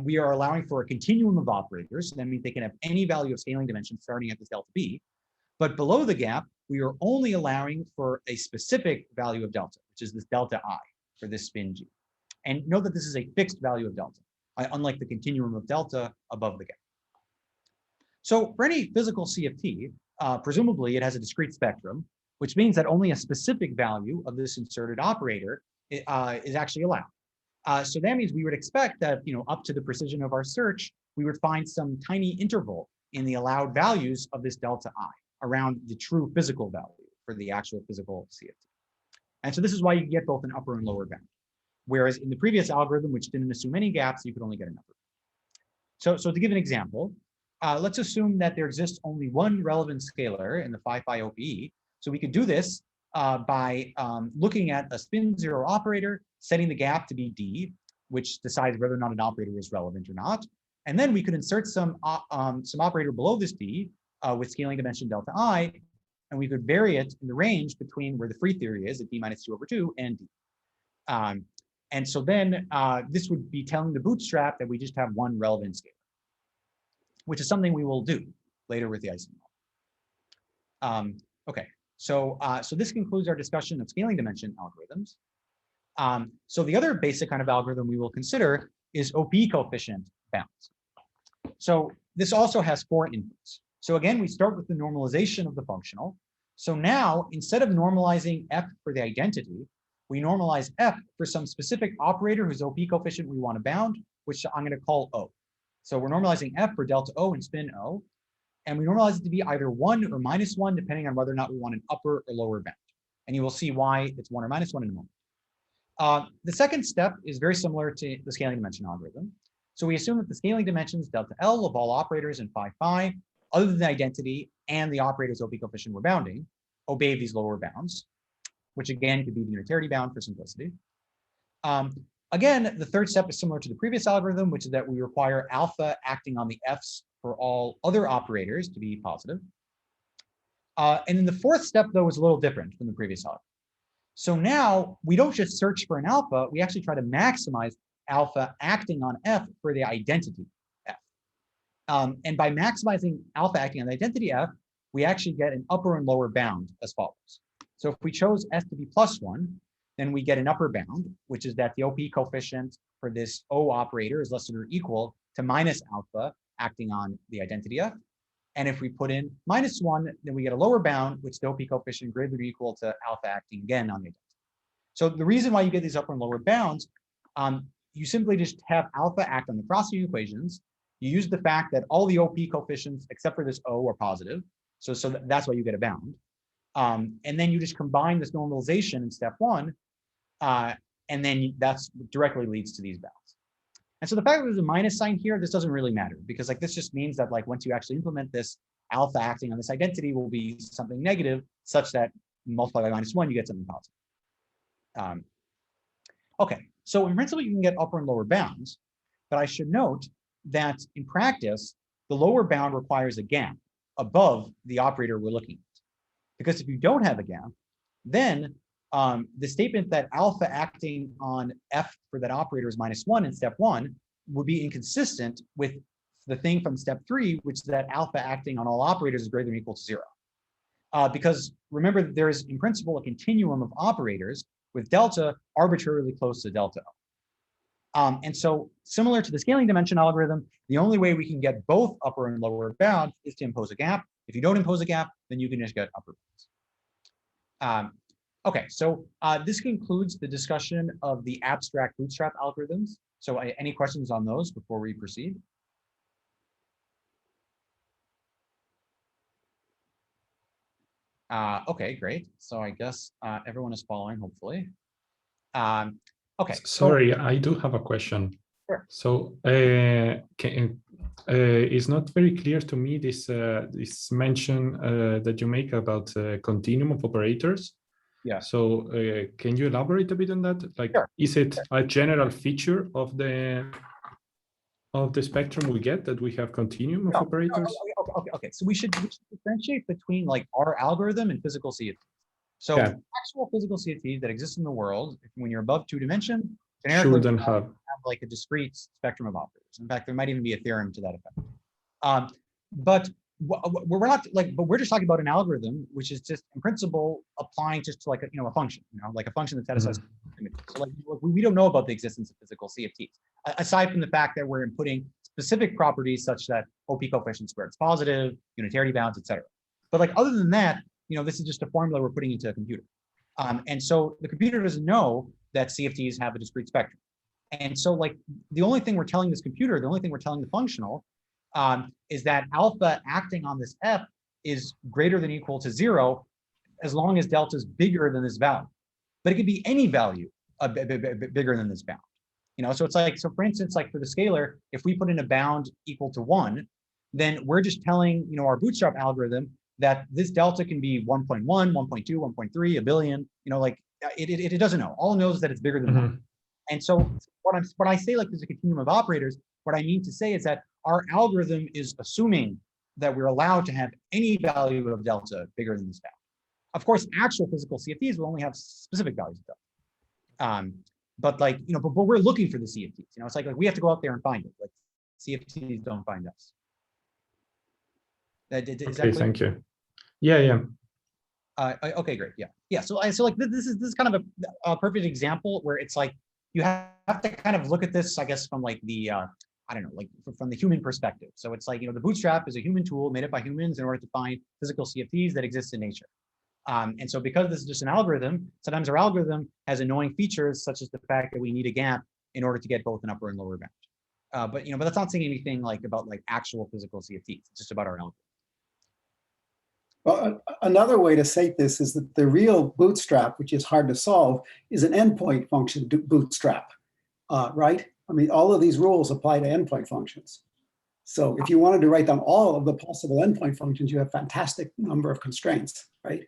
we are allowing for a continuum of operators. So that means they can have any value of scaling dimension starting at this delta B. But below the gap, we are only allowing for a specific value of delta, which is this delta I for this spin G. And note that this is a fixed value of delta, unlike the continuum of delta above the gap. So for any physical CFT, presumably it has a discrete spectrum, which means that only a specific value of this inserted operator is actually allowed. So that means we would expect that, up to the precision of our search, we would find some tiny interval in the allowed values of this delta I around the true physical value for the actual physical CFT. And so this is why you get both an upper and lower bound. Whereas in the previous algorithm, which didn't assume any gaps, you could only get a number. So to give an example, let's assume that there exists only one relevant scalar in the phi OPE. So we could do this by looking at a spin 0 operator, setting the gap to be D, which decides whether or not an operator is relevant or not. And then we could insert some operator below this D with scaling dimension delta I, and we could vary it in the range between where the free theory is at D minus 2/2 and D. And so then this would be telling the bootstrap that we just have one relevant scalar, which is something we will do later with the Ising model. Okay, so this concludes our discussion of scaling dimension algorithms. So the other basic kind of algorithm we will consider is OPE coefficient bounds. So this also has 4 inputs. So again, we start with the normalization of the functional. So now, instead of normalizing f for the identity, we normalize f for some specific operator whose OP coefficient we want to bound, which I'm going to call O. So we're normalizing f for delta O and spin O, and we normalize it to be either 1 or -1, depending on whether or not we want an upper or lower bound. And you will see why it's 1 or -1 in a moment. The second step is very similar to the scaling dimension algorithm. So we assume that the scaling dimensions delta L of all operators in phi, other than the identity and the operator's OP coefficient we're bounding, obey these lower bounds, which again could be the unitarity bound for simplicity. Again, the third step is similar to the previous algorithm, which is that we require alpha acting on the Fs for all other operators to be positive. And then the fourth step, though, is a little different from the previous algorithm. So now we don't just search for an alpha, we actually try to maximize alpha acting on F for the identity F. And by maximizing alpha acting on the identity F, we actually get an upper and lower bound as follows. So if we chose S to be +1, then we get an upper bound, which is that the OP coefficient for this O operator is less than or equal to minus alpha acting on the identity F. And if we put in -1, then we get a lower bound, which the OP coefficient greater than or equal to alpha acting again on the identity. So the reason why you get these upper and lower bounds, you simply just have alpha act on the crossing equations. You use the fact that all the OP coefficients except for this O are positive. So that's why you get a bound. And then you just combine this normalization in step 1, and then that's directly leads to these bounds. And so the fact that there's a minus sign here, this doesn't really matter, because like this just means that like once you actually implement this, alpha acting on this identity will be something negative, such that multiplied by -1, you get something positive. Okay, so in principle, you can get upper and lower bounds, but I should note that in practice, the lower bound requires a gap above the operator we're looking at. Because if you don't have a gap, then the statement that alpha acting on F for that operator is -1 in step 1 would be inconsistent with the thing from step 3, which is that alpha acting on all operators is greater than or equal to 0. Because remember, there is in principle a continuum of operators with delta arbitrarily close to delta O. And so similar to the scaling dimension algorithm, the only way we can get both upper and lower bounds is to impose a gap. If you don't impose a gap, then you can just get upper bounds. Okay, so this concludes the discussion of the abstract bootstrap algorithms. So any questions on those before we proceed? Okay, great. So I guess everyone is following, hopefully. Okay. Sorry, I do have a question. Sure. So it's not very clear to me this mention that you make about continuum of operators. Yeah. So can you elaborate a bit on that? Like, sure. Is it a general feature of the spectrum we get that we have continuum of operators? Okay. So we should differentiate between like our algorithm and physical CFTs. So actual physical CFTs that exist in the world, when you're above 2 dimension, generically shouldn't have like a discrete spectrum of operators. In fact, there might even be a theorem to that effect. But we're not like, but we're just talking about an algorithm, which is just in principle applying just to like a function, like a function that satisfies. So like we don't know about the existence of physical CFTs, aside from the fact that we're inputting specific properties such that OP coefficient squared is positive, unitarity bounds, etc. But like other than that, this is just a formula we're putting into a computer. And so the computer doesn't know that CFTs have a discrete spectrum. And so like the only thing we're telling this computer, the only thing we're telling the functional is that alpha acting on this F is greater than or equal to 0 as long as delta is bigger than this value. But it could be any value bigger than this bound. So it's like, so for instance, like for the scalar, if we put in a bound equal to 1, then we're just telling, our Bootstrap algorithm that this delta can be 1.1, 1.2, 1.3, a billion, it doesn't know. All it knows is that it's bigger than 1. And so what I say, like there's a continuum of operators, what I mean to say is that our algorithm is assuming that we're allowed to have any value of delta bigger than this bound. Of course, actual physical CFTs will only have specific values of delta. But but we're looking for the CFTs. It's like we have to go out there and find it. Like CFTs don't find us. Okay, thank you. Yeah. Okay, great. Yeah. So like this is kind of a perfect example where it's like you have to kind of look at this, I guess, from like the I don't know, like from the human perspective. So it's like the Bootstrap is a human tool made up by humans in order to find physical CFTs that exist in nature. And so because this is just an algorithm, sometimes our algorithm has annoying features such as the fact that we need a gap in order to get both an upper and lower bound. But that's not saying anything like about like actual physical CFTs. It's just about our algorithm. Well, another way to say this is that the real Bootstrap, which is hard to solve, is an endpoint function Bootstrap, right? I mean, all of these rules apply to endpoint functions. So if you wanted to write down all of the possible endpoint functions, you have a fantastic number of constraints, right?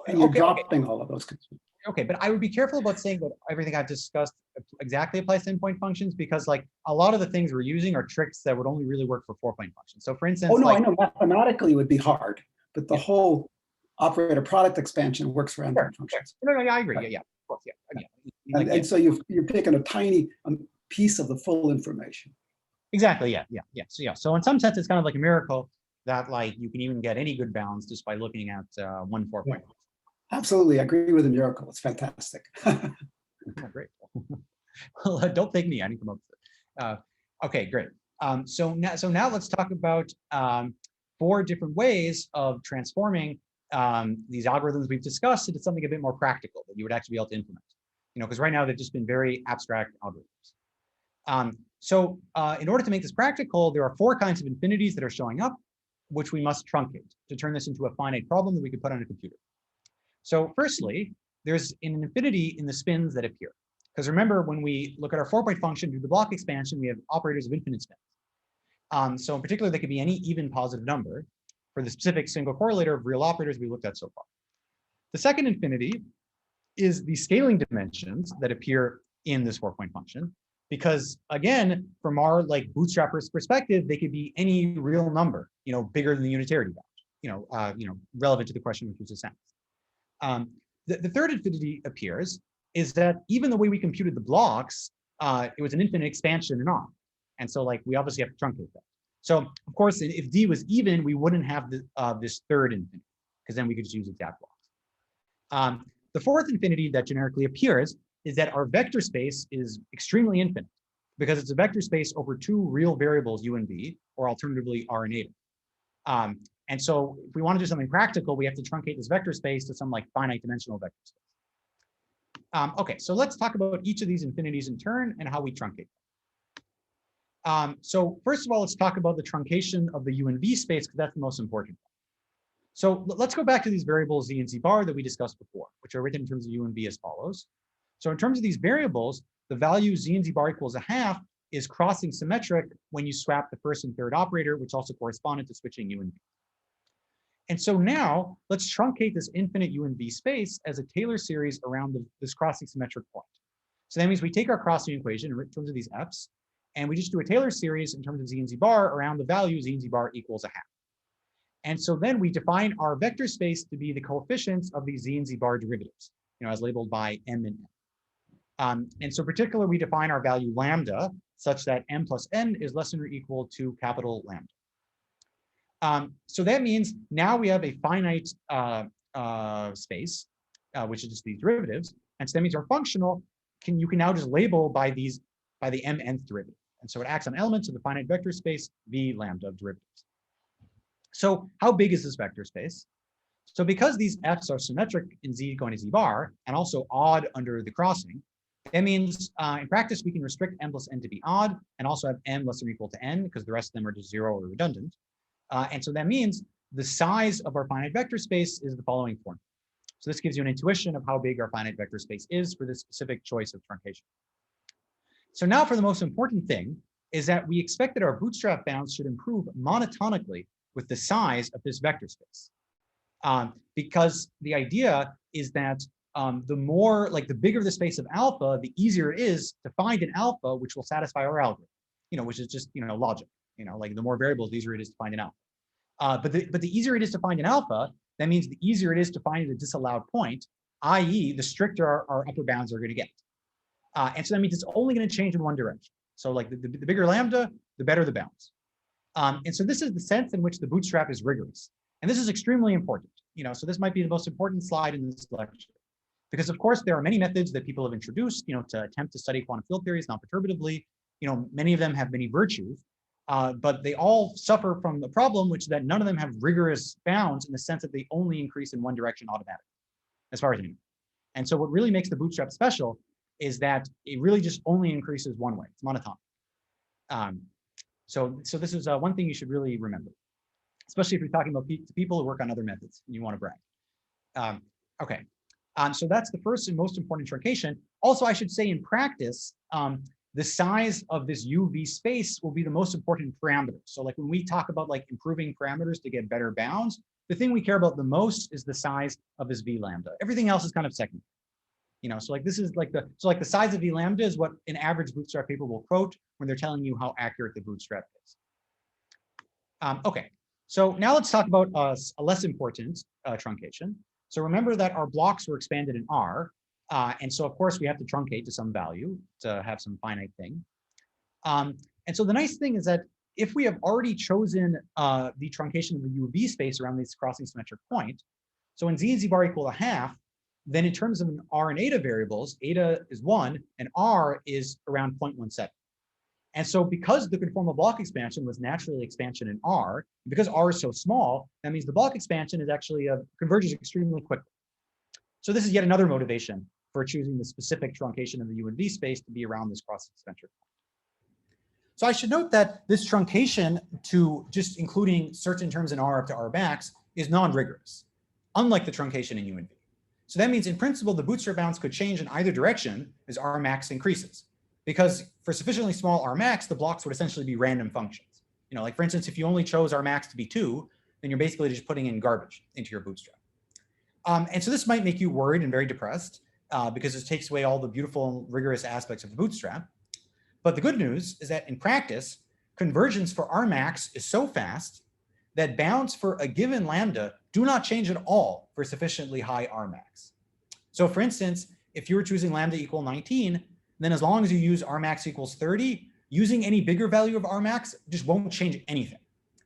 And you're dropping all of those constraints. Okay, but I would be careful about saying that everything I've discussed exactly applies to endpoint functions, because like a lot of the things we're using are tricks that would only really work for 4-point functions. So for instance, I know mathematically it would be hard, but the whole operator product expansion works for endpoint functions. No, I agree. Right. Yeah, of course, yeah. And so you're picking a tiny piece of the full information. Exactly. Yeah. So in some sense, it's kind of like a miracle that like you can even get any good bounds just by looking at 1 4-point function. Absolutely, I agree with the miracle. It's fantastic. Great. Well, don't thank me. I didn't come up with it. Okay, great. So now let's talk about 4 different ways of transforming these algorithms we've discussed into something a bit more practical that you would actually be able to implement. Because right now they've just been very abstract algorithms. So in order to make this practical, there are 4 kinds of infinities that are showing up, which we must truncate to turn this into a finite problem that we could put on a computer. So firstly, there's an infinity in the spins that appear. Because remember, when we look at our 4-point function, do the block expansion, we have operators of infinite spins. So in particular, they could be any even positive number for the specific single correlator of real operators we looked at so far. The second infinity is the scaling dimensions that appear in this 4-point function. Because again, from our like bootstrappers perspective, they could be any real number, bigger than the unitarity bound, relevant to the question which was just asked. The third infinity appears is that even the way we computed the blocks, it was an infinite expansion and on. And so like we obviously have to truncate that. So of course, if D was even, we wouldn't have this third infinity, because then we could just use exact blocks. The fourth infinity that generically appears is that our vector space is extremely infinite, because it's a vector space over 2 real variables, U and V, or alternatively R and eta. And so if we want to do something practical, we have to truncate this vector space to some like finite dimensional vector space. Okay, so let's talk about each of these infinities in turn and how we truncate them. So first of all, let's talk about the truncation of the U and V space, because that's the most important one. So let's go back to these variables Z and Z bar that we discussed before, which are written in terms of U and V as follows. So in terms of these variables, the value Z and Z bar equals 1/2 is crossing symmetric when you swap the first and third operator, which also corresponded to switching U and V. And so now let's truncate this infinite U and V space as a Taylor series around this crossing symmetric point. So that means we take our crossing equation in terms of these Fs, and we just do a Taylor series in terms of Z and Z bar around the value Z and Z bar equals 1/2. And so then we define our vector space to be the coefficients of these Z and Z bar derivatives, as labeled by M and N. And so particularly, we define our value lambda such that m plus n is less than or equal to capital lambda. So that means now we have a finite space, which is just these derivatives. And so that means our functional you can now just label by the mnth derivative. And so it acts on elements of the finite vector space v lambda of derivatives. So how big is this vector space? So because these f's are symmetric in z going to z bar and also odd under the crossing, that means in practice we can restrict m plus n to be odd and also have m less than or equal to n, because the rest of them are just 0 or redundant. And so that means the size of our finite vector space is the following form. So this gives you an intuition of how big our finite vector space is for this specific choice of truncation. So now for the most important thing is that we expect that our bootstrap bounds should improve monotonically with the size of this vector space. Because the idea is that the bigger the space of alpha, the easier it is to find an alpha which will satisfy our algorithm, which is just, logic, like the more variables, the easier it is to find an alpha. But the easier it is to find an alpha, that means the easier it is to find a disallowed point, i.e. the stricter our upper bounds are going to get. And so that means it's only going to change in one direction. So like the bigger lambda, the better the bounds. And so this is the sense in which the bootstrap is rigorous. And this is extremely important. So this might be the most important slide in this lecture. Because of course, there are many methods that people have introduced, to attempt to study quantum field theories non-perturbatively. Many of them have many virtues, but they all suffer from the problem, which is that none of them have rigorous bounds in the sense that they only increase in one direction automatically, as far as I know. And so what really makes the bootstrap special is that it really just only increases one way. It's monotonic. So this is one thing you should really remember, especially if you're talking about people who work on other methods and you want to brag. Okay. So that's the first and most important truncation. Also, I should say in practice, the size of this UV space will be the most important parameter. So like when we talk about like improving parameters to get better bounds, the thing we care about the most is the size of this V lambda. Everything else is kind of secondary. So like this is like the size of V lambda is what an average bootstrap paper will quote when they're telling you how accurate the bootstrap is. Okay, so now let's talk about a less important truncation. So remember that our blocks were expanded in R, and so of course we have to truncate to some value to have some finite thing. And so the nice thing is that if we have already chosen the truncation of the UV space around this crossing symmetric point, so when Z and Z bar equal to half, then in terms of an R and eta variables, eta is 1 and R is around 0.17. And so because the conformal block expansion was naturally expansion in R, because R is so small, that means the block expansion is actually converges extremely quickly. So this is yet another motivation for choosing the specific truncation of the U and V space to be around this crossing symmetric point. So I should note that this truncation to just including certain terms in R up to R max is non-rigorous, unlike the truncation in U and V. So that means in principle, the bootstrap bounds could change in either direction as R max increases. Because for sufficiently small R max, the blocks would essentially be random functions. Like for instance, if you only chose R max to be 2, then you're basically just putting in garbage into your bootstrap. And so this might make you worried and very depressed because it takes away all the beautiful and rigorous aspects of the bootstrap. But the good news is that in practice, convergence for R max is so fast that bounds for a given lambda do not change at all for sufficiently high R max. So for instance, if you were choosing lambda equal 19, then as long as you use R max equals 30, using any bigger value of R max just won't change anything.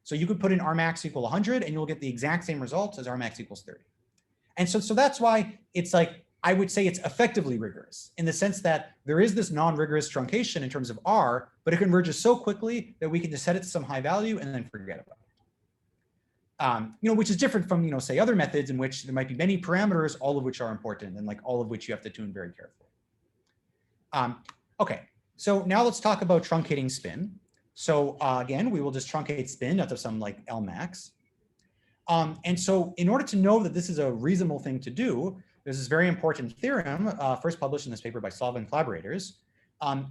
So you could put in R max equal 100 and you'll get the exact same results as R max equals 30. And so that's why it's like, I would say it's effectively rigorous in the sense that there is this non-rigorous truncation in terms of R, but it converges so quickly that we can just set it to some high value and then forget about it. Which is different from, say other methods in which there might be many parameters, all of which are important and like all of which you have to tune very carefully. Okay, so now let's talk about truncating spin. So again, we will just truncate spin out of some like L max. And so in order to know that this is a reasonable thing to do, there's this very important theorem first published in this paper by Slava and collaborators,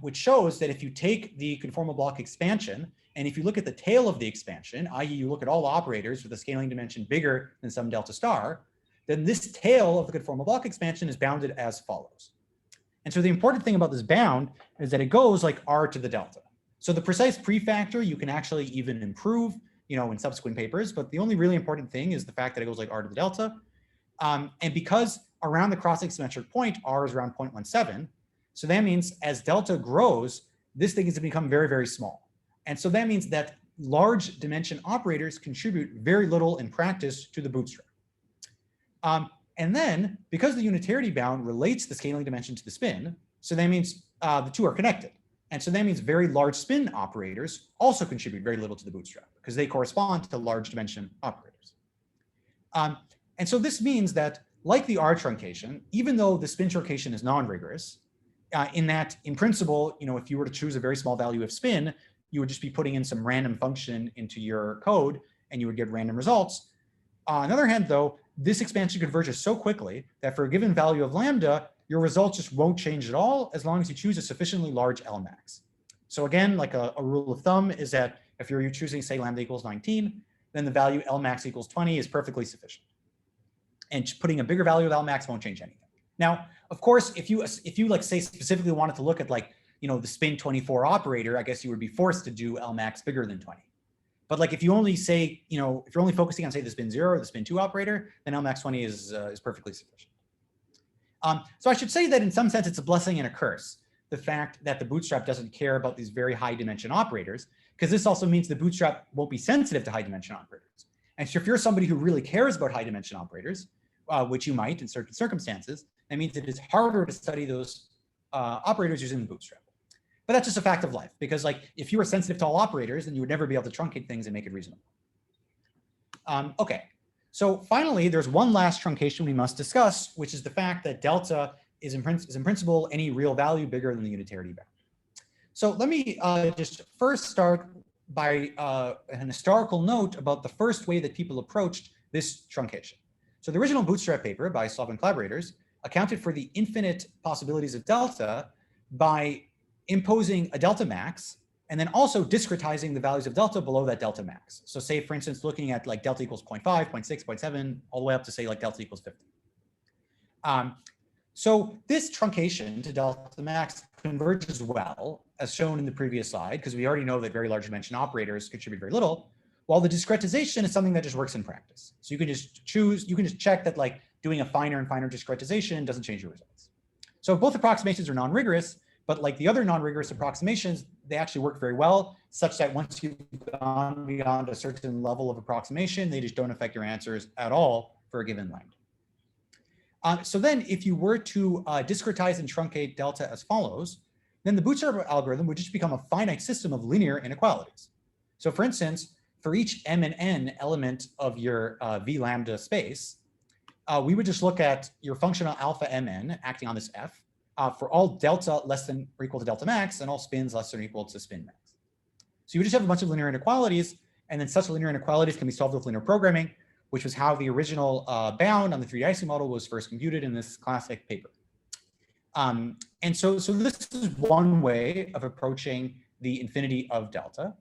which shows that if you take the conformal block expansion, and if you look at the tail of the expansion, i.e. you look at all operators with a scaling dimension bigger than some delta star, then this tail of the conformal block expansion is bounded as follows. And so the important thing about this bound is that it goes like R to the delta. So the precise prefactor you can actually even improve, in subsequent papers, but the only really important thing is the fact that it goes like R to the delta. And because around the crossing symmetric point, R is around 0.17, so that means as delta grows, this thing is to become very, very small. And so that means that large dimension operators contribute very little in practice to the bootstrap. And then because the unitarity bound relates the scaling dimension to the spin, so that means the two are connected. And so that means very large spin operators also contribute very little to the bootstrap because they correspond to large dimension operators. And so this means that like the R truncation, even though the spin truncation is non-rigorous, in that in principle, if you were to choose a very small value of spin, you would just be putting in some random function into your code and you would get random results. On the other hand, though, this expansion converges so quickly that for a given value of lambda, your results just won't change at all as long as you choose a sufficiently large Lmax. So again, like a rule of thumb is that if you're choosing, say, lambda equals 19, then the value Lmax equals 20 is perfectly sufficient. And putting a bigger value of Lmax won't change anything. Now, of course, if you like say specifically wanted to look at like, you know, the spin 24 operator, I guess you would be forced to do Lmax bigger than 20. But like if you only say, you know, if you're only focusing on say the spin 0 or the spin 2 operator, then Lmax 20 is perfectly sufficient. So I should say that in some sense it's a blessing and a curse, the fact that the Bootstrap doesn't care about these very high dimension operators, because this also means the Bootstrap won't be sensitive to high dimension operators. And so if you're somebody who really cares about high dimension operators, which you might in certain circumstances, that means it is harder to study those operators using the Bootstrap. But that's just a fact of life, because like if you were sensitive to all operators, then you would never be able to truncate things and make it reasonable. Okay, so finally, there's one last truncation we must discuss, which is the fact that delta is in principle any real value bigger than the unitarity bound. So let me just first start by an historical note about the first way that people approached this truncation. So the original Bootstrap paper by Slovak collaborators accounted for the infinite possibilities of delta by imposing a delta max and then also discretizing the values of delta below that delta max. So say, for instance, looking at like delta equals 0.5, 0.6, 0.7, all the way up to say like delta equals 50. So this truncation to delta max converges well, as shown in the previous slide, because we already know that very large dimension operators contribute very little, while the discretization is something that just works in practice. So you can just choose, you can just check that like doing a finer and finer discretization doesn't change your results. So both approximations are non-rigorous, but like the other non-rigorous approximations, they actually work very well, such that once you've gone beyond a certain level of approximation, they just don't affect your answers at all for a given lambda. So then if you were to discretize and truncate delta as follows, then the Bootstrap algorithm would just become a finite system of linear inequalities. So for instance, for each m and n element of your v lambda space, we would just look at your functional alpha mn acting on this f for all delta less than or equal to delta max and all spins less than or equal to spin max. So you would just have a bunch of linear inequalities, and then such linear inequalities can be solved with linear programming, which was how the original bound on the 3D IC model was first computed in this classic paper. And so this is one way of approaching the infinity of delta.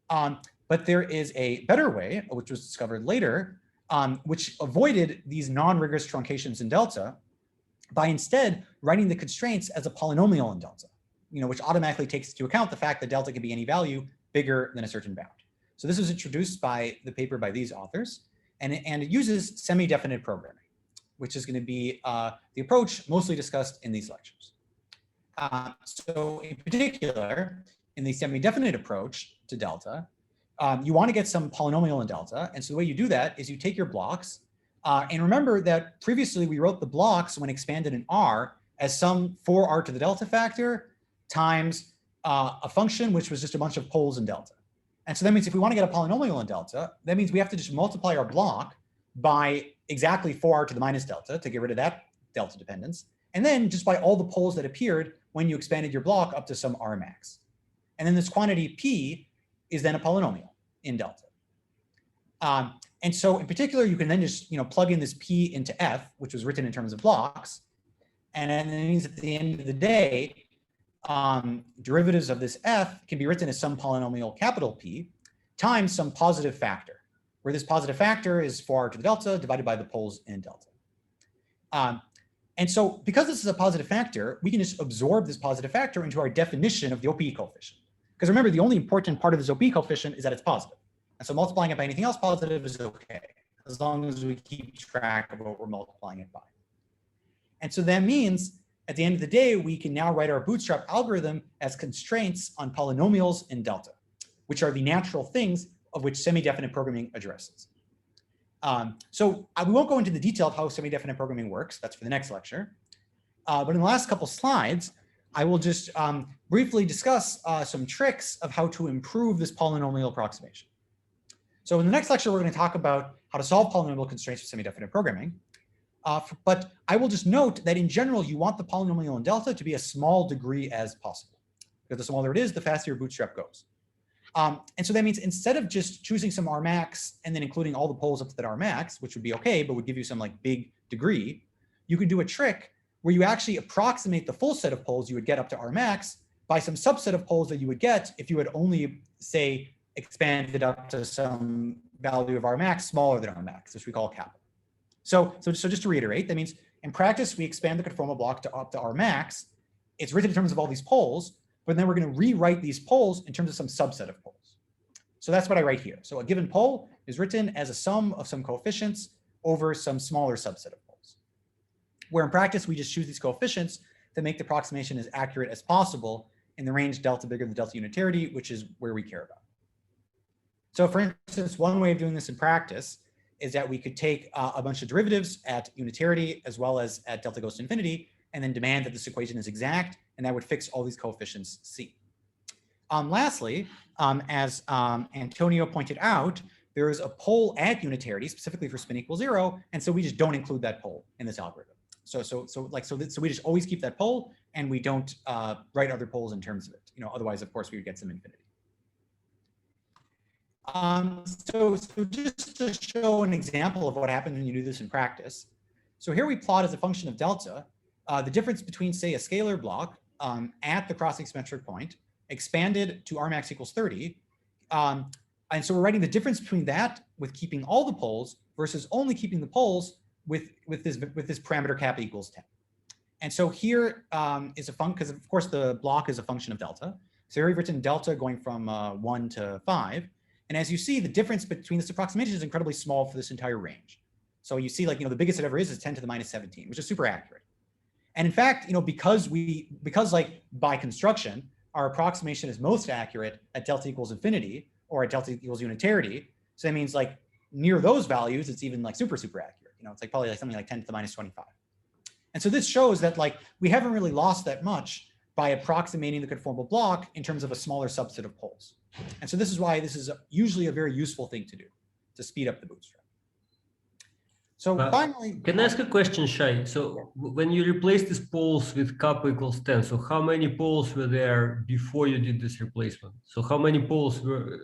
But there is a better way, which was discovered later, which avoided these non-rigorous truncations in delta by instead writing the constraints as a polynomial in delta, which automatically takes into account the fact that delta can be any value bigger than a certain bound. So this was introduced by the paper by these authors, and it uses semi-definite programming, which is going to be the approach mostly discussed in these lectures. So in particular, in the semi-definite approach to delta, you want to get some polynomial in delta. And so the way you do that is you take your blocks. And remember that previously we wrote the blocks when expanded in R as some 4R to the delta factor times a function which was just a bunch of poles in delta. And so that means if we want to get a polynomial in delta, that means we have to just multiply our block by exactly 4R to the minus delta to get rid of that delta dependence. And then just by all the poles that appeared when you expanded your block up to some R max. And then this quantity P is then a polynomial in delta. And so in particular, you can then just plug in this P into F, which was written in terms of blocks. And then it means at the end of the day, derivatives of this F can be written as some polynomial capital P times some positive factor, where this positive factor is 4R to the delta divided by the poles in delta. And so because this is a positive factor, we can just absorb this positive factor into our definition of the OPE coefficient. Because remember, the only important part of this OPE coefficient is that it's positive. And so multiplying it by anything else positive is okay, as long as we keep track of what we're multiplying it by. And so that means at the end of the day, we can now write our Bootstrap algorithm as constraints on polynomials in delta, which are the natural things of which semi-definite programming addresses. So we won't go into the detail of how semi-definite programming works. That's for the next lecture. But in the last couple slides, I will just briefly discuss some tricks of how to improve this polynomial approximation. So in the next lecture, we're going to talk about how to solve polynomial constraints for semi-definite programming. But I will just note that in general, you want the polynomial in delta to be a small degree as possible. Because the smaller it is, the faster your Bootstrap goes. And so that means instead of just choosing some Rmax and then including all the poles up to that Rmax, which would be okay, but would give you some like big degree, you could do a trick where you actually approximate the full set of poles you would get up to Rmax by some subset of poles that you would get if you had only, say, expanded up to some value of Rmax smaller than Rmax, which we call kappa. So just to reiterate, that means in practice, we expand the conformal block to up to Rmax. It's written in terms of all these poles, but then we're going to rewrite these poles in terms of some subset of poles. So that's what I write here. So a given pole is written as a sum of some coefficients over some smaller subset of poles. Where in practice, we just choose these coefficients to make the approximation as accurate as possible in the range delta bigger than delta unitarity, which is where we care about. So for instance, one way of doing this in practice is that we could take a bunch of derivatives at unitarity as well as at delta goes to infinity, and then demand that this equation is exact, and that would fix all these coefficients C. Lastly, as Antonio pointed out, there is a pole at unitarity specifically for spin equals 0, and so we just don't include that pole in this algorithm. So we just always keep that pole, and we don't write other poles in terms of it. Otherwise, of course, we would get some infinity. So just to show an example of what happens when you do this in practice. So here we plot as a function of delta the difference between, say, a scalar block at the crossing symmetric point expanded to Rmax equals 30. And so we're writing the difference between that with keeping all the poles versus only keeping the poles with this parameter kappa equals 10. And so here is a function, because of course the block is a function of delta. So here we've written delta going from 1 to 5. And as you see, the difference between this approximation is incredibly small for this entire range. So you see, like, the biggest it ever is 10 to the minus 17, which is super accurate. And in fact, because like by construction, our approximation is most accurate at delta equals infinity or at delta equals unitarity. So that means like near those values, it's even like super accurate. It's like probably like something like 10 to the minus 25. And so this shows that like we haven't really lost that much by approximating the conformal block in terms of a smaller subset of poles. And so this is why this is usually a very useful thing to do to speed up the bootstrap. So finally, can I ask a question, Shai? So when you replace these poles with kappa equals 10, so how many poles were there before you did this replacement? So how many poles were?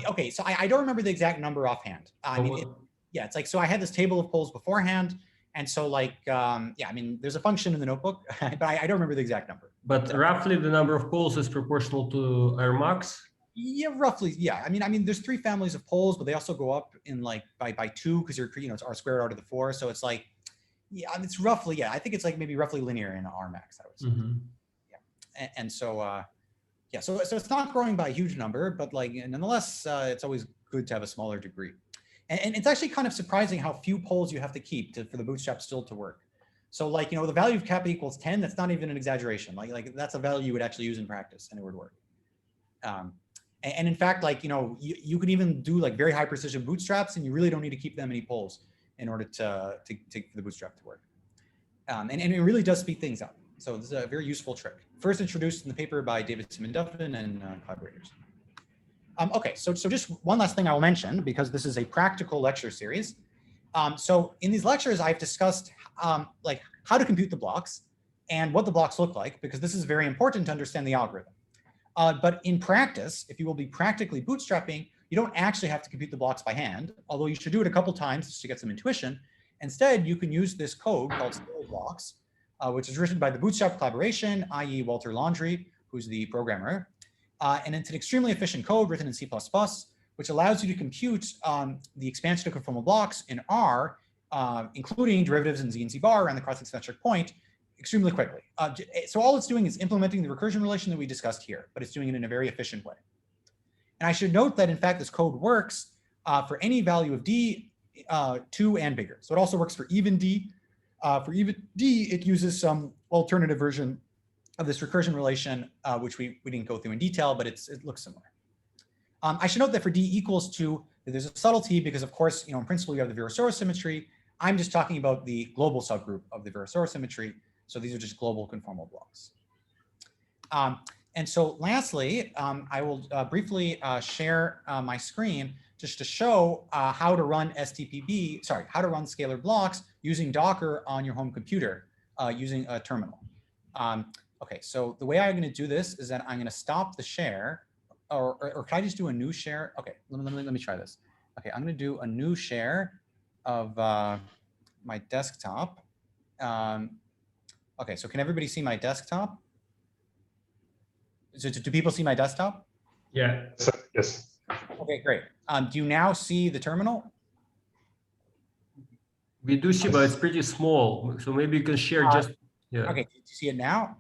Okay, so I don't remember the exact number offhand. It's like, so I had this table of poles beforehand. And so like, there's a function in the notebook, but I don't remember the exact number. But roughly the number of poles is proportional to Rmax? Yeah, roughly. Yeah. I mean, there's 3 families of poles, but they also go up in like by 2 because it's R squared out of the 4. So it's like, yeah, it's roughly, I think it's like maybe roughly linear in Rmax, I would say. Mm-hmm. Yeah. And so, so it's not growing by a huge number, but like, nonetheless, it's always good to have a smaller degree. And it's actually kind of surprising how few poles you have to keep for the bootstrap still to work. So like, the value of kappa equals 10, that's not even an exaggeration. Like that's a value you would actually use in practice and it would work. And in fact, like, you can even do like very high precision bootstraps and you really don't need to keep that many poles in order for the bootstrap to work. And it really does speed things up. So this is a very useful trick. First introduced in the paper by David Simon-Duffin and collaborators. Okay, so just one last thing I will mention, because this is a practical lecture series. So in these lectures, I've discussed like how to compute the blocks and what the blocks look like, because this is very important to understand the algorithm. But in practice, if you will be practically bootstrapping, you don't actually have to compute the blocks by hand, although you should do it a couple times just to get some intuition. Instead, you can use this code called scalar blocks, which is written by the Bootstrap collaboration, i.e. Walter Laundry, who's the programmer. And it's an extremely efficient code written in C++, which allows you to compute the expansion of conformal blocks in R, including derivatives in Z and Z bar around the crossing symmetric point, extremely quickly. So all it's doing is implementing the recursion relation that we discussed here, but it's doing it in a very efficient way. And I should note that, in fact, this code works for any value of D, 2 and bigger. So it also works for even D. For even D, it uses some alternative version of this recursion relation, which we didn't go through in detail, but it looks similar. I should note that for D equals 2, there's a subtlety because, of course, in principle, you have the Virasoro symmetry. I'm just talking about the global subgroup of the Virasoro symmetry. So these are just global conformal blocks. And so lastly, I will briefly share my screen just to show how to run how to run scalar blocks using Docker on your home computer using a terminal. Okay, so the way I'm going to do this is that I'm going to stop the share. or can I just do a new share? Okay, let me try this. Okay, I'm going to do a new share of my desktop. Okay, so can everybody see my desktop? So do people see my desktop? Yeah. So, yes. Okay, great. Do you now see the terminal? We do see, but it's pretty small. So maybe you can share just, yeah. Okay, do you see it now?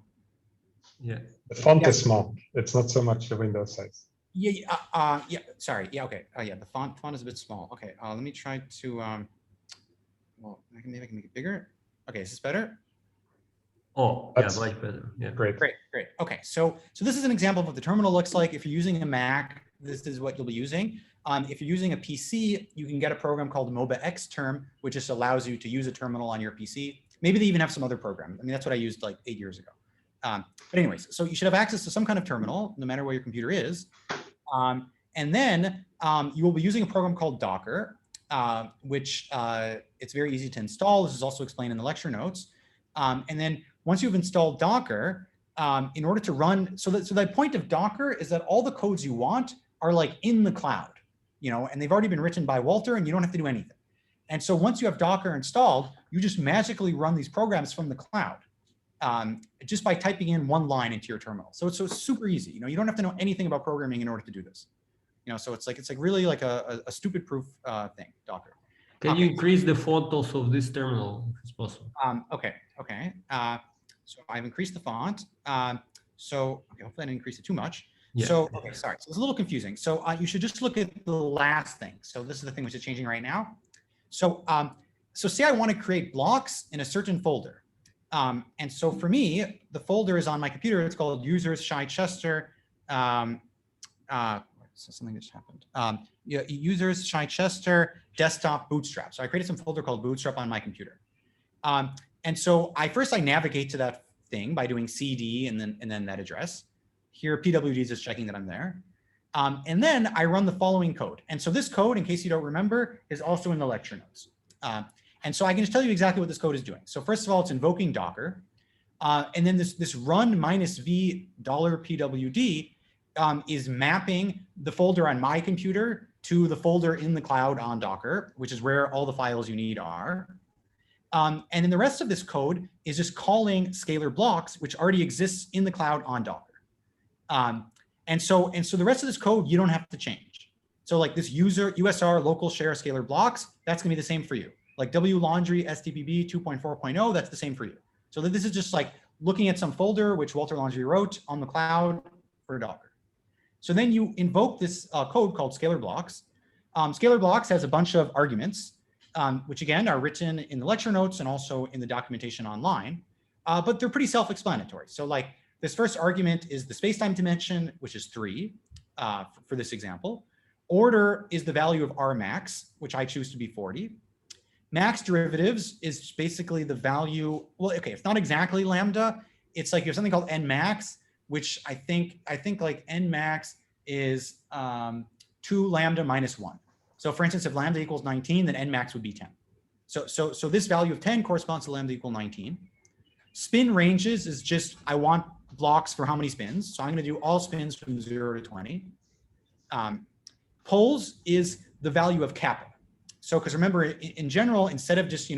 Yeah. The font Yes. is small. It's not so much the window size. Yeah, yeah, sorry. Yeah, okay. Yeah, the font is a bit small. Okay, let me try to, well, maybe I can make it bigger. Okay, is this better? Oh, yeah, That's much better. Yeah. great. Great. Okay, so this is an example of what the terminal looks like. If you're using a Mac, this is what you'll be using. If you're using a PC, you can get a program called MOBA Xterm, which just allows you to use a terminal on your PC. Maybe they even have some other program. I mean, that's what I used like 8 years ago. But anyways, so you should have access to some kind of terminal, no matter where your computer is. And then you will be using a program called Docker, which it's very easy to install. This is also explained in the lecture notes. And then once you've installed Docker, in order to run, so the point of Docker is that all the codes you want are like in the cloud, and they've already been written by Walter, and you don't have to do anything. And so once you have Docker installed, you just magically run these programs from the cloud, just by typing in one line into your terminal. So it's super easy. You don't have to know anything about programming in order to do this. So it's like really like a stupid proof thing, Docker. Can you increase the font also of this terminal if it's possible? Okay. So I've increased the font. So okay, hopefully I didn't increase it too much. Yeah. So okay, sorry. So it's a little confusing. So you should just look at the last thing. So this is the thing which is changing right now. So so say I want to create blocks in a certain folder. And so for me, the folder is on my computer. It's called users Shai Chester. So something just happened. Users Shai Chester desktop Bootstrap. So I created some folder called Bootstrap on my computer. And so I navigate to that thing by doing CD and then that address. Here, PWD is just checking that I'm there. And then I run the following code. And so this code, in case you don't remember, is also in the lecture notes. And so I can just tell you exactly what this code is doing. So first of all, it's invoking Docker. And then this run -v $pwd is mapping the folder on my computer to the folder in the cloud on Docker, which is where all the files you need are. And then the rest of this code is just calling scalar blocks, which already exists in the cloud on Docker. And so the rest of this code, you don't have to change. So like this USR local share scalar blocks, that's gonna be the same for you. Like wlaundry STPB 2.4.0, that's the same for you. So this is just like looking at some folder, which Walter Laundry wrote on the cloud for Docker. So then you invoke this code called scalar blocks. Scalar blocks has a bunch of arguments, which again are written in the lecture notes and also in the documentation online, but they're pretty self-explanatory. So like this first argument is the spacetime dimension, which is 3 for this example. Order is the value of R max, which I choose to be 40. Max derivatives is basically the value, well, okay, it's not exactly lambda. It's like you have something called n max, which I think like n max is 2 lambda minus 1. So for instance, if lambda equals 19, then n max would be 10. So this value of 10 corresponds to lambda equal 19. Spin ranges is just, I want blocks for how many spins. So I'm gonna do all spins from 0 to 20. Poles is the value of kappa. So, because remember, in general, instead of just,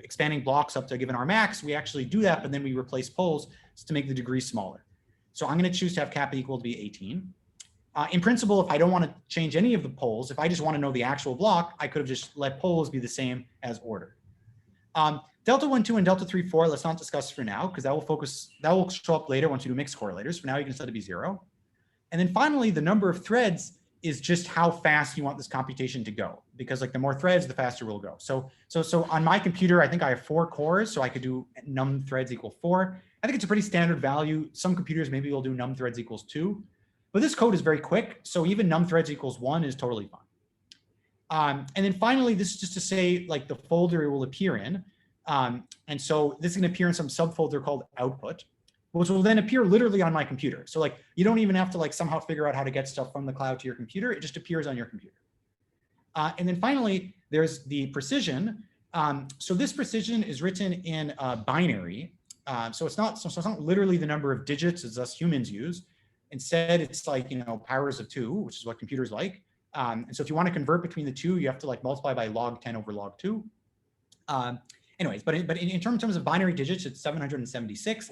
expanding blocks up to a given R max, we actually do that, but then we replace poles to make the degree smaller. So I'm going to choose to have kappa equal to be 18. In principle, if I don't want to change any of the poles, if I just want to know the actual block, I could have just let poles be the same as order. Delta 1, 2, and delta 3, 4, let's not discuss for now, because that will show up later once you do mixed correlators. For now, you can set it to be 0. And then finally, the number of threads is just how fast you want this computation to go, because like the more threads, the faster we'll go. So on my computer, I think I have 4 cores, so I could do num threads equal 4. I think it's a pretty standard value. Some computers maybe will do num threads equals 2, but this code is very quick. So even num threads equals 1 is totally fine. And then finally, this is just to say like the folder it will appear in. And so this is gonna appear in some subfolder called output, which will then appear literally on my computer. So like, you don't even have to like somehow figure out how to get stuff from the cloud to your computer. It just appears on your computer. And then finally, there's the precision. So this precision is written in binary. So it's not literally the number of digits as us humans use, Instead, it's like, powers of 2, which is what computers like. And so if you want to convert between the two, you have to like multiply by log 10 over log 2. Anyways, but in terms of binary digits, it's 776.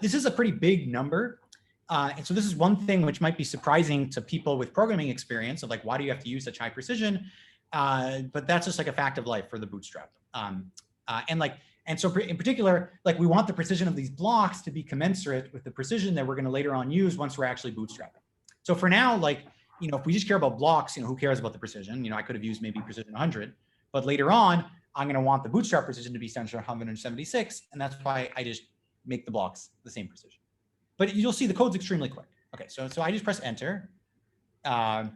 This is a pretty big number. And so this is one thing which might be surprising to people with programming experience of like, why do you have to use such high precision? But that's just like a fact of life for the Bootstrap. And so in particular, like we want the precision of these blocks to be commensurate with the precision that we're going to later on use once we're actually bootstrapping. So for now, like, if we just care about blocks, who cares about the precision? I could have used maybe precision 100, but later on, I'm going to want the Bootstrap precision to be 176, and that's why I just make the blocks the same precision. But you'll see the code's extremely quick. Okay, so I just press enter. And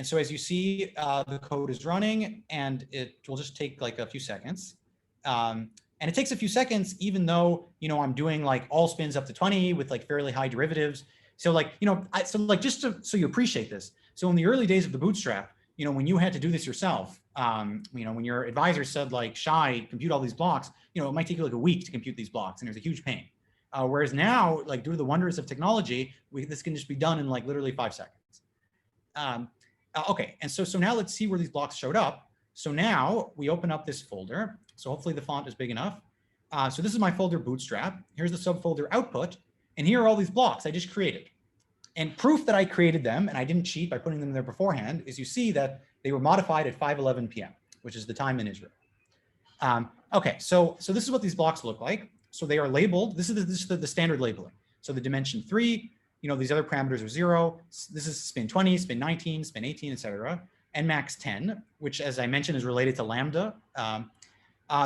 so as you see, the code is running, and it will just take like a few seconds. And it takes a few seconds, even though, I'm doing like all spins up to 20 with like fairly high derivatives. So like, just so you appreciate this. So in the early days of the Bootstrap, when you had to do this yourself, when your advisor said like, Shai, compute all these blocks, it might take you like a week to compute these blocks, and there's a huge pain. Whereas now, like due to the wonders of technology, this can just be done in like literally 5 seconds. Okay, and so now let's see where these blocks showed up. So now we open up this folder. So hopefully the font is big enough. So this is my folder Bootstrap. Here's the subfolder output. And here are all these blocks I just created. And proof that I created them, and I didn't cheat by putting them there beforehand, is you see that they were modified at 5:11 p.m., which is the time in Israel. Okay, so this is what these blocks look like. So they are labeled. This is the standard labeling. So the dimension 3, these other parameters are 0. This is spin 20, spin 19, spin 18, etc. And max 10, which, as I mentioned, is related to lambda.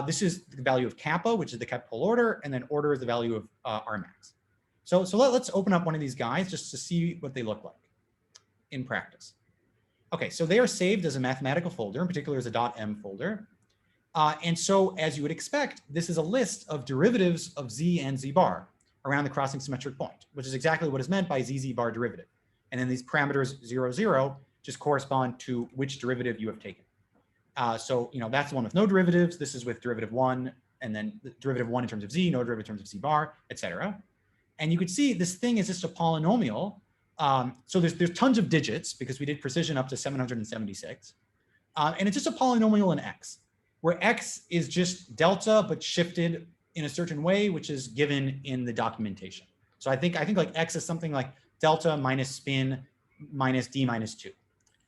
This is the value of kappa, which is the kept pole order, and then order is the value of Rmax. So let's open up one of these guys just to see what they look like in practice. Okay, so they are saved as a mathematical folder, in particular as a .m folder. And so as you would expect, this is a list of derivatives of z and z bar around the crossing symmetric point, which is exactly what is meant by z bar derivative. And then these parameters 0, 0 just correspond to which derivative you have taken. So that's the one with no derivatives. This is with derivative 1, and then the derivative 1 in terms of z, no derivative in terms of z bar, etc. And you could see this thing is just a polynomial. So there's tons of digits because we did precision up to 776. And it's just a polynomial in x, where x is just delta, but shifted in a certain way, which is given in the documentation. So I think like x is something like delta minus spin minus d minus 2.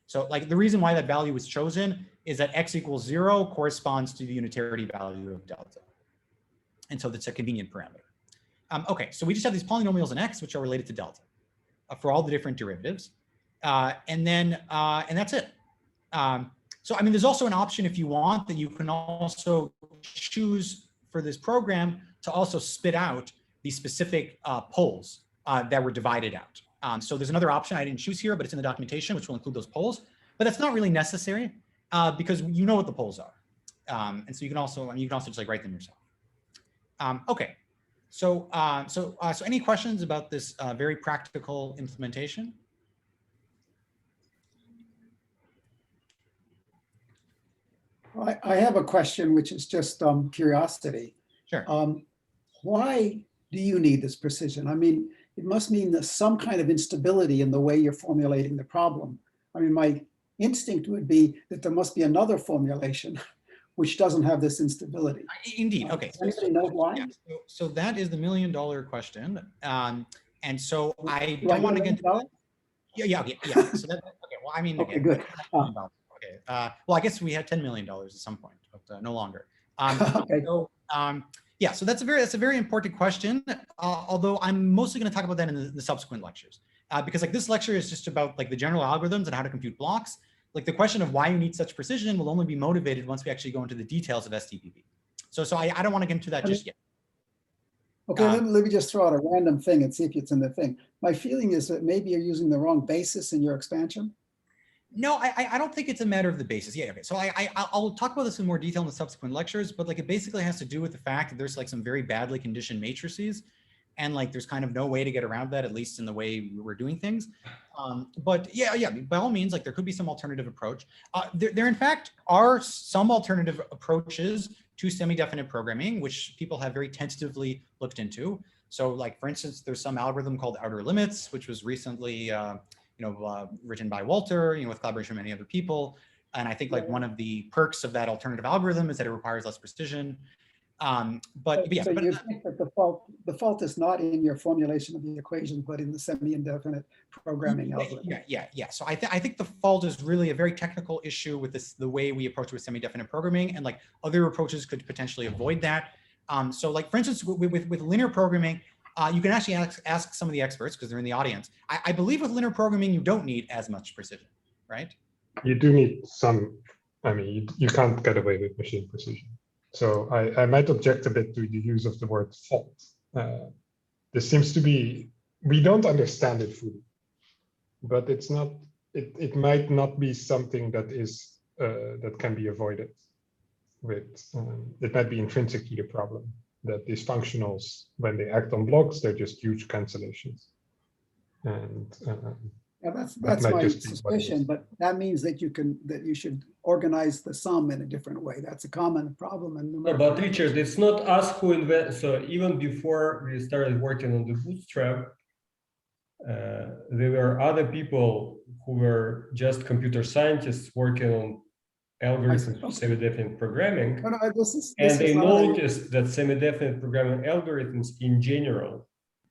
So like the reason why that value was chosen is that x equals 0 corresponds to the unitarity value of delta. And so that's a convenient parameter. Okay, so we just have these polynomials in x, which are related to delta for all the different derivatives. And that's it. So, I mean, there's also an option if you want that you can also choose for this program to also spit out the specific poles that were divided out. So there's another option I didn't choose here, but it's in the documentation, which will include those poles. But that's not really necessary because you know what the poles are. And so you can also just like write them yourself. Okay. So any questions about this very practical implementation? I have a question, which is just curiosity. Sure. Why do you need this precision? I mean, it must mean there's some kind of instability in the way you're formulating the problem. I mean, my instinct would be that there must be another formulation which doesn't have this instability. Indeed. Okay. Does anybody know why? Yeah, so that is the $1 million question. And so I don't want to get into that. Yeah. So that, okay. Well, I mean, okay, again, good. Okay. Well, I guess we had $10 million at some point, but no longer. Okay. So, yeah. So that's a very important question. Although I'm mostly going to talk about that in the subsequent lectures, because like this lecture is just about like the general algorithms and how to compute blocks. Like the question of why you need such precision will only be motivated once we actually go into the details of STPP. So I don't want to get into that just yet. Okay, let me just throw out a random thing and see if it's in the thing. My feeling is that maybe you're using the wrong basis in your expansion. No, I don't think it's a matter of the basis. Yeah, okay. So I'll talk about this in more detail in the subsequent lectures, but like it basically has to do with the fact that there's like some very badly conditioned matrices, and like there's kind of no way to get around that, at least in the way we're doing things. But yeah, by all means, like there could be some alternative approach. There in fact are some alternative approaches to semi-definite programming, which people have very tentatively looked into. So like, for instance, there's some algorithm called outer limits, which was recently written by Walter, with collaboration with many other people. And I think like one of the perks of that alternative algorithm is that it requires less precision. But yeah, so you think that the fault is not in your formulation of the equation, but in the semi-indefinite programming algorithm. Yeah. So I think the fault is really a very technical issue with the way we approach with semi-definite programming, and like other approaches could potentially avoid that. So like, for instance, with linear programming, you can actually ask some of the experts because they're in the audience. I believe with linear programming, you don't need as much precision, right? You do need some, I mean, you can't get away with machine precision. So I might object a bit to the use of the word fault. This seems to be, we don't understand it fully, but it's not, it might not be something that is, that can be avoided with, it might be intrinsically a problem that these functionals, when they act on blocks, they're just huge cancellations. And yeah, that's my suspicion, but that means that you should organize the sum in a different way. That's a common problem in numerical. But Richard, it's not us who invent. So even before we started working on the Bootstrap, there were other people who were just computer scientists working on algorithms for semi-definite programming. And they noticed that semi-definite programming algorithms in general,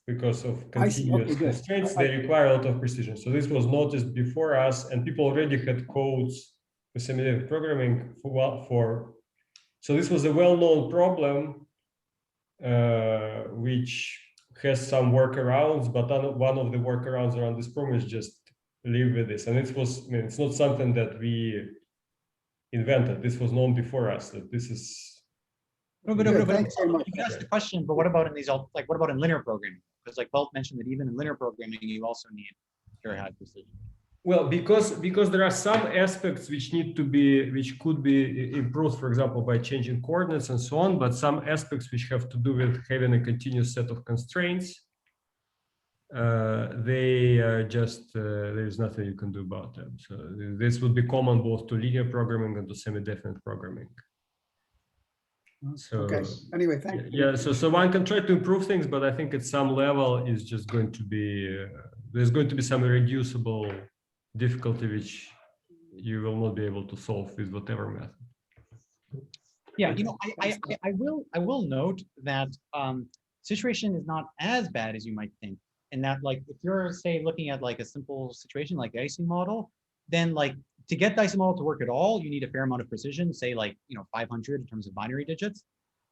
because of continuous constraints, they require a lot of precision. So this was noticed before us, and people already had codes for semi-definite programming so this was a well-known problem, which has some workarounds, but one of the workarounds around this problem is just live with this. And it was, I mean, it's not something that we invented. This was known before us, that this is. No, but you can ask the question, but what about in these, like, what about in linear programming? Because like Walt mentioned that even in linear programming, you also need very high precision. Well, because there are some aspects which could be improved, for example, by changing coordinates and so on, but some aspects which have to do with having a continuous set of constraints, they are just, there's nothing you can do about them. So this would be common both to linear programming and to semi-definite programming. So, okay. Anyway, thank you. Yeah, so one can try to improve things, but I think at some level is just going to be, there's going to be some irreducible difficulty which you will not be able to solve with whatever method. Yeah, I will note that situation is not as bad as you might think. And that, like, if you're, say, looking at like a simple situation like the Ising model, then like to get the Ising model to work at all, you need a fair amount of precision, say like 500 in terms of binary digits.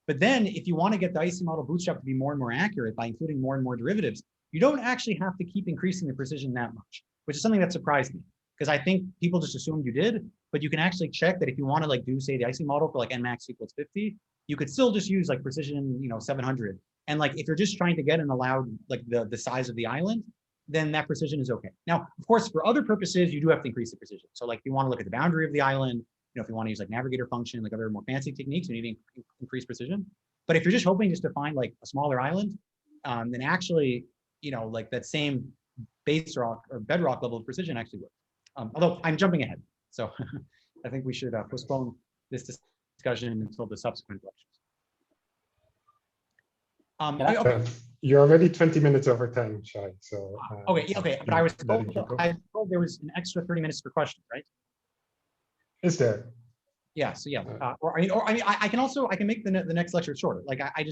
But then if you want to get the Ising model Bootstrap to be more and more accurate by including more and more derivatives, you don't actually have to keep increasing the precision that much, which is something that surprised me, because I think people just assumed you did, but you can actually check that if you want to like do, say, the Ising model for like nmax equals 50, you could still just use like precision 700. And like if you're just trying to get an allowed like the size of the island, then that precision is okay. Now, of course, for other purposes, you do have to increase the precision. So like if you want to look at the boundary of the island, if you want to use like navigator function, like other more fancy techniques, you need to increase precision. But if you're just hoping just to find like a smaller island, then actually, like that same base rock or bedrock level of precision actually works. Although I'm jumping ahead. So I think we should postpone this discussion until the subsequent lectures. Okay. You're already 20 minutes over time, Shai. So okay. But I was told there was an extra 30 minutes for questions, right? Is there? Yeah. So yeah. I can make the next lecture shorter. Like I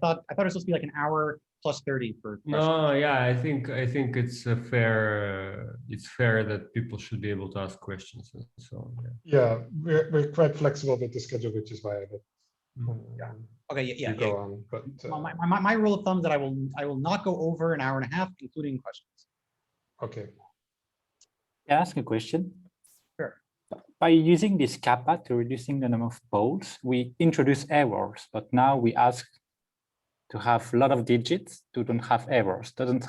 thought it was supposed to be like an hour plus 30 for questions. No, yeah, I think it's fair. It's fair that people should be able to ask questions and so on. Yeah, we're quite flexible with the schedule, which is why I go on. But my rule of thumb is that I will not go over an hour and a half, including questions. Okay. Can I ask a question? Sure. By using this kappa to reducing the number of poles, we introduce errors, but now we ask to have a lot of digits to don't have errors. Isn't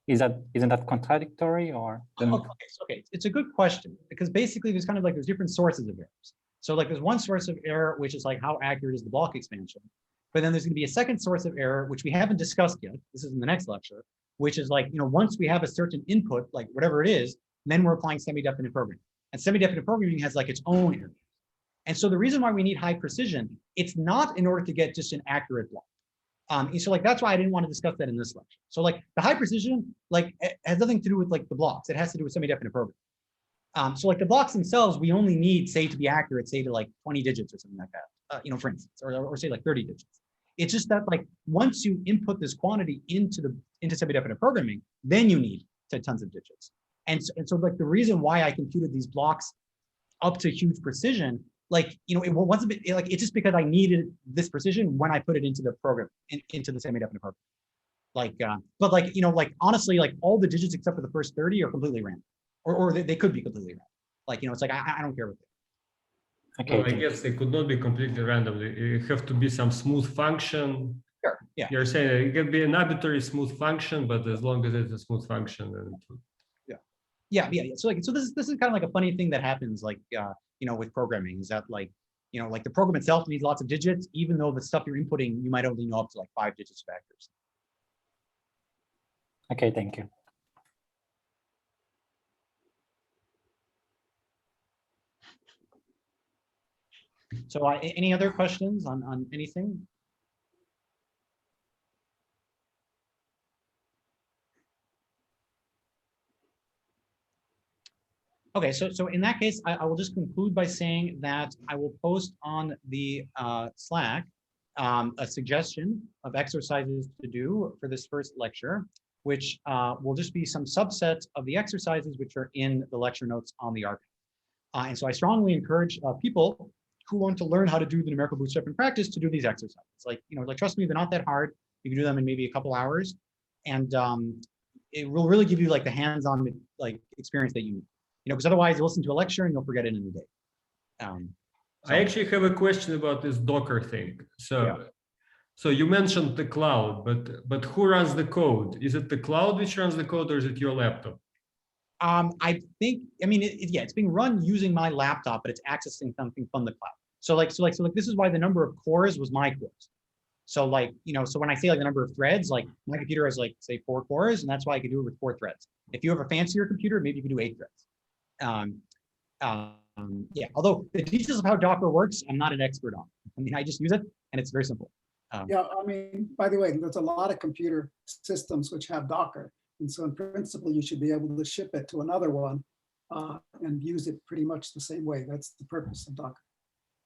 that contradictory or? Okay. It's a good question, because basically there's there's different sources of errors. So like there's one source of error, which is like how accurate is the block expansion. But then there's going to be a second source of error, which we haven't discussed yet. This is in the next lecture, which is like, once we have a certain input, like whatever it is, then we're applying semi-definite programming. And semi-definite programming has like its own errors. And so the reason why we need high precision, it's not in order to get just an accurate block. And so like, that's why I didn't want to discuss that in this lecture. So like the high precision, like it has nothing to do with like the blocks. It has to do with semi-definite programming. So like the blocks themselves, we only need, say, to be accurate, say to like 20 digits or something like that, for instance, or say like 30 digits. It's just that like once you input this quantity into semi-definite programming, then you need tons of digits. And so like the reason why I computed these blocks up to huge precision, like, it wasn't like, it's just because I needed this precision when I put it into the program, into the semi-definite program. Like, but like, like honestly, like all the digits except for the first 30 are completely random, or they could be completely random. Like, it's like, I don't care what they are. Okay. Well, I guess they could not be completely random. It have to be some smooth function. Sure. Yeah. You're saying that it can be an arbitrary smooth function, but as long as it's a smooth function, then Yeah. So like, so this is kind of like a funny thing that happens, like, with programming, is that like, like the program itself needs lots of digits, even though the stuff you're inputting, you might only know up to like 5 digits of factors. Okay, thank you. So any other questions on anything? Okay, so in that case, I will just conclude by saying that I will post on the Slack a suggestion of exercises to do for this first lecture, which will just be some subsets of the exercises which are in the lecture notes on the archive. And so I strongly encourage people who want to learn how to do the numerical bootstrap in practice to do these exercises. Like, trust me, they're not that hard. You can do them in maybe a couple hours, and it will really give you like the hands-on like experience that you need. Because otherwise you listen to a lecture and you'll forget it in a day. I actually have a question about this Docker thing. So you mentioned the cloud, but who runs the code? Is it the cloud which runs the code, or is it your laptop? I think, it's being run using my laptop, but it's accessing something from the cloud. So this is why the number of cores was my cores. So like, so when I say like the number of threads, like my computer has like, say 4 cores, and that's why I can do it with 4 threads. If you have a fancier computer, maybe you can do 8 threads. Yeah, although the details of how Docker works, I'm not an expert on. I just use it, and it's very simple. Yeah, by the way, there's a lot of computer systems which have Docker. And so in principle, you should be able to ship it to another one and use it pretty much the same way. That's the purpose of Docker.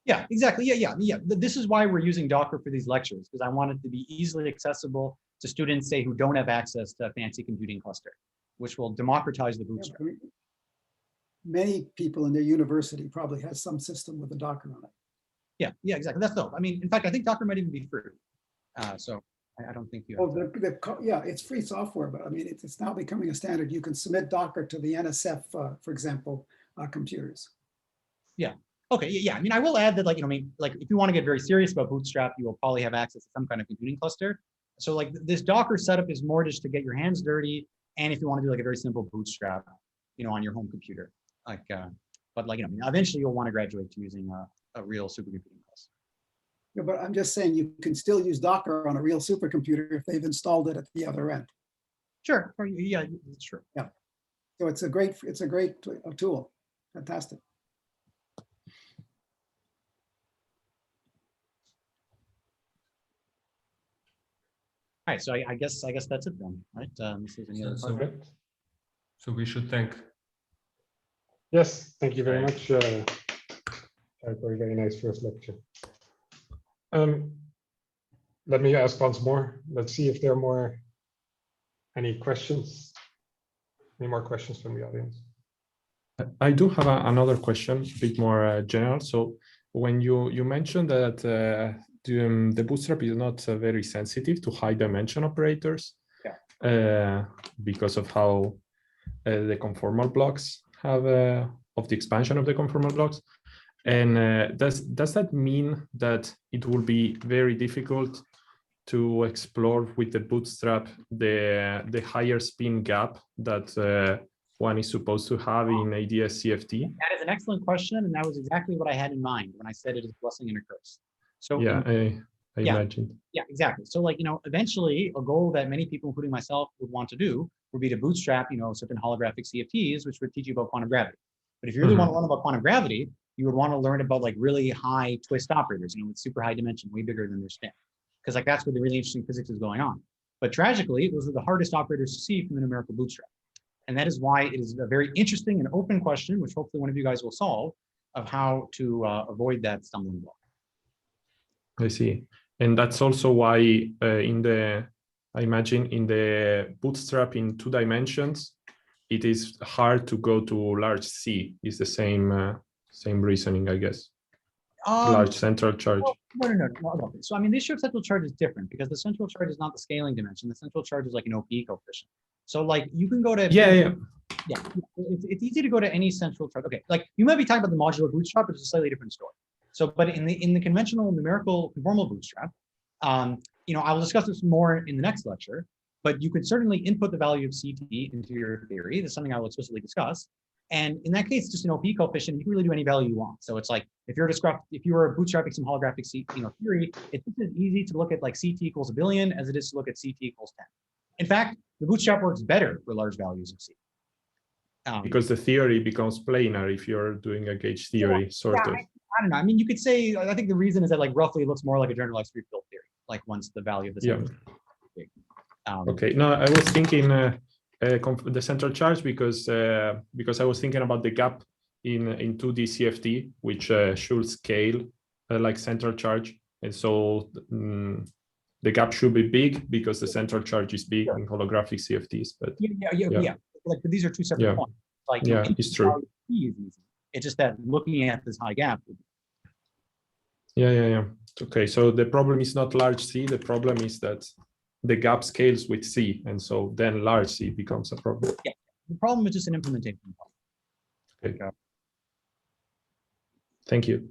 Yeah, exactly. Yeah. This is why we're using Docker for these lectures, because I want it to be easily accessible to students, say, who don't have access to a fancy computing cluster, which will democratize the Bootstrap. Yeah, many people in their university probably has some system with a Docker on it. Yeah, exactly. That's dope. In fact, I think Docker might even be free. So I don't think you have yeah, it's free software, but it's now becoming a standard. You can submit Docker to the NSF, for example, computers. Yeah. Okay. Yeah. I will add that, like, if you want to get very serious about Bootstrap, you will probably have access to some kind of computing cluster. So like this Docker setup is more just to get your hands dirty, and if you want to do like a very simple Bootstrap, on your home computer. Like, but like, eventually you'll want to graduate to using a real supercomputing cluster. Yeah, but I'm just saying you can still use Docker on a real supercomputer if they've installed it at the other end. Sure. Yeah, it's true. Yeah. So it's a great tool. Fantastic. All right. So I guess that's it then, right? This is any other part? So we should thank. Yes, thank you very much for a very nice first lecture. Let me ask once more. Let's see if there are any questions. Any more questions from the audience? I do have another question, a bit more general. So when you mentioned that the Bootstrap is not very sensitive to high dimension operators, because of how the conformal blocks have of the expansion of the conformal blocks. And does that mean that it will be very difficult to explore with the Bootstrap the higher spin gap that one is supposed to have in ADS CFT? That is an excellent question, and that was exactly what I had in mind when I said it is a blessing and a curse. So yeah, I imagined. Yeah, exactly. So like, eventually a goal that many people, including myself, would want to do would be to bootstrap, certain holographic CFTs, which would teach you about quantum gravity. But if you really want to learn about quantum gravity, you would want to learn about like really high twist operators, with super high dimension, way bigger than their spin. because like that's where the really interesting physics is going on. But tragically, those are the hardest operators to see from the numerical bootstrap. And that is why it is a very interesting and open question, which hopefully one of you guys will solve, of how to avoid that stumbling block. I see. And that's also why I imagine in the bootstrap in 2 dimensions, it is hard to go to large C. It's the same reasoning, I guess. Large central charge. No. So I mean, the issue of central charge is different because the central charge is not the scaling dimension. The central charge is like an OP coefficient. So like you can go to yeah. It's easy to go to any central charge. Okay, like you might be talking about the modular bootstrap, but it's a slightly different story. So, but in the conventional numerical conformal bootstrap, you know, I will discuss this more in the next lecture. But you could certainly input the value of CT into your theory. That's something I will explicitly discuss. And in that case, it's just an OP coefficient. You can really do any value you want. So it's like if you were bootstrapping some holographic theory, it's just as easy to look at like CT equals 1 billion as it is to look at CT equals 10. In fact, the bootstrap works better for large values of C. Because the theory becomes planar if you're doing a gauge theory, sort of. I don't know. I mean, you could say, I think the reason is that like roughly it looks more like a generalized Springfield theory, like once the value of the central big. Okay, no, I was thinking the central charge because I was thinking about the gap in 2D CFT, which should scale like central charge. And so the gap should be big because the central charge is big in holographic CFTs. But yeah. Like, but these are two separate points. Like, it's true. It's just that looking at this high gap. Yeah. Okay, so the problem is not large C. The problem is that the gap scales with C, and so then large C becomes a problem. Yeah, the problem is just an implementation problem. Okay. Thank you.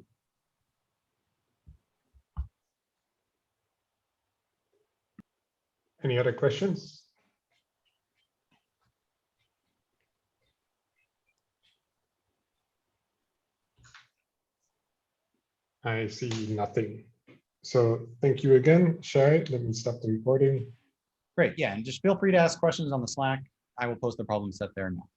Any other questions? I see nothing. So thank you again, Shai. Let me stop the recording. Great, yeah, and just feel free to ask questions on the Slack. I will post the problem set there now.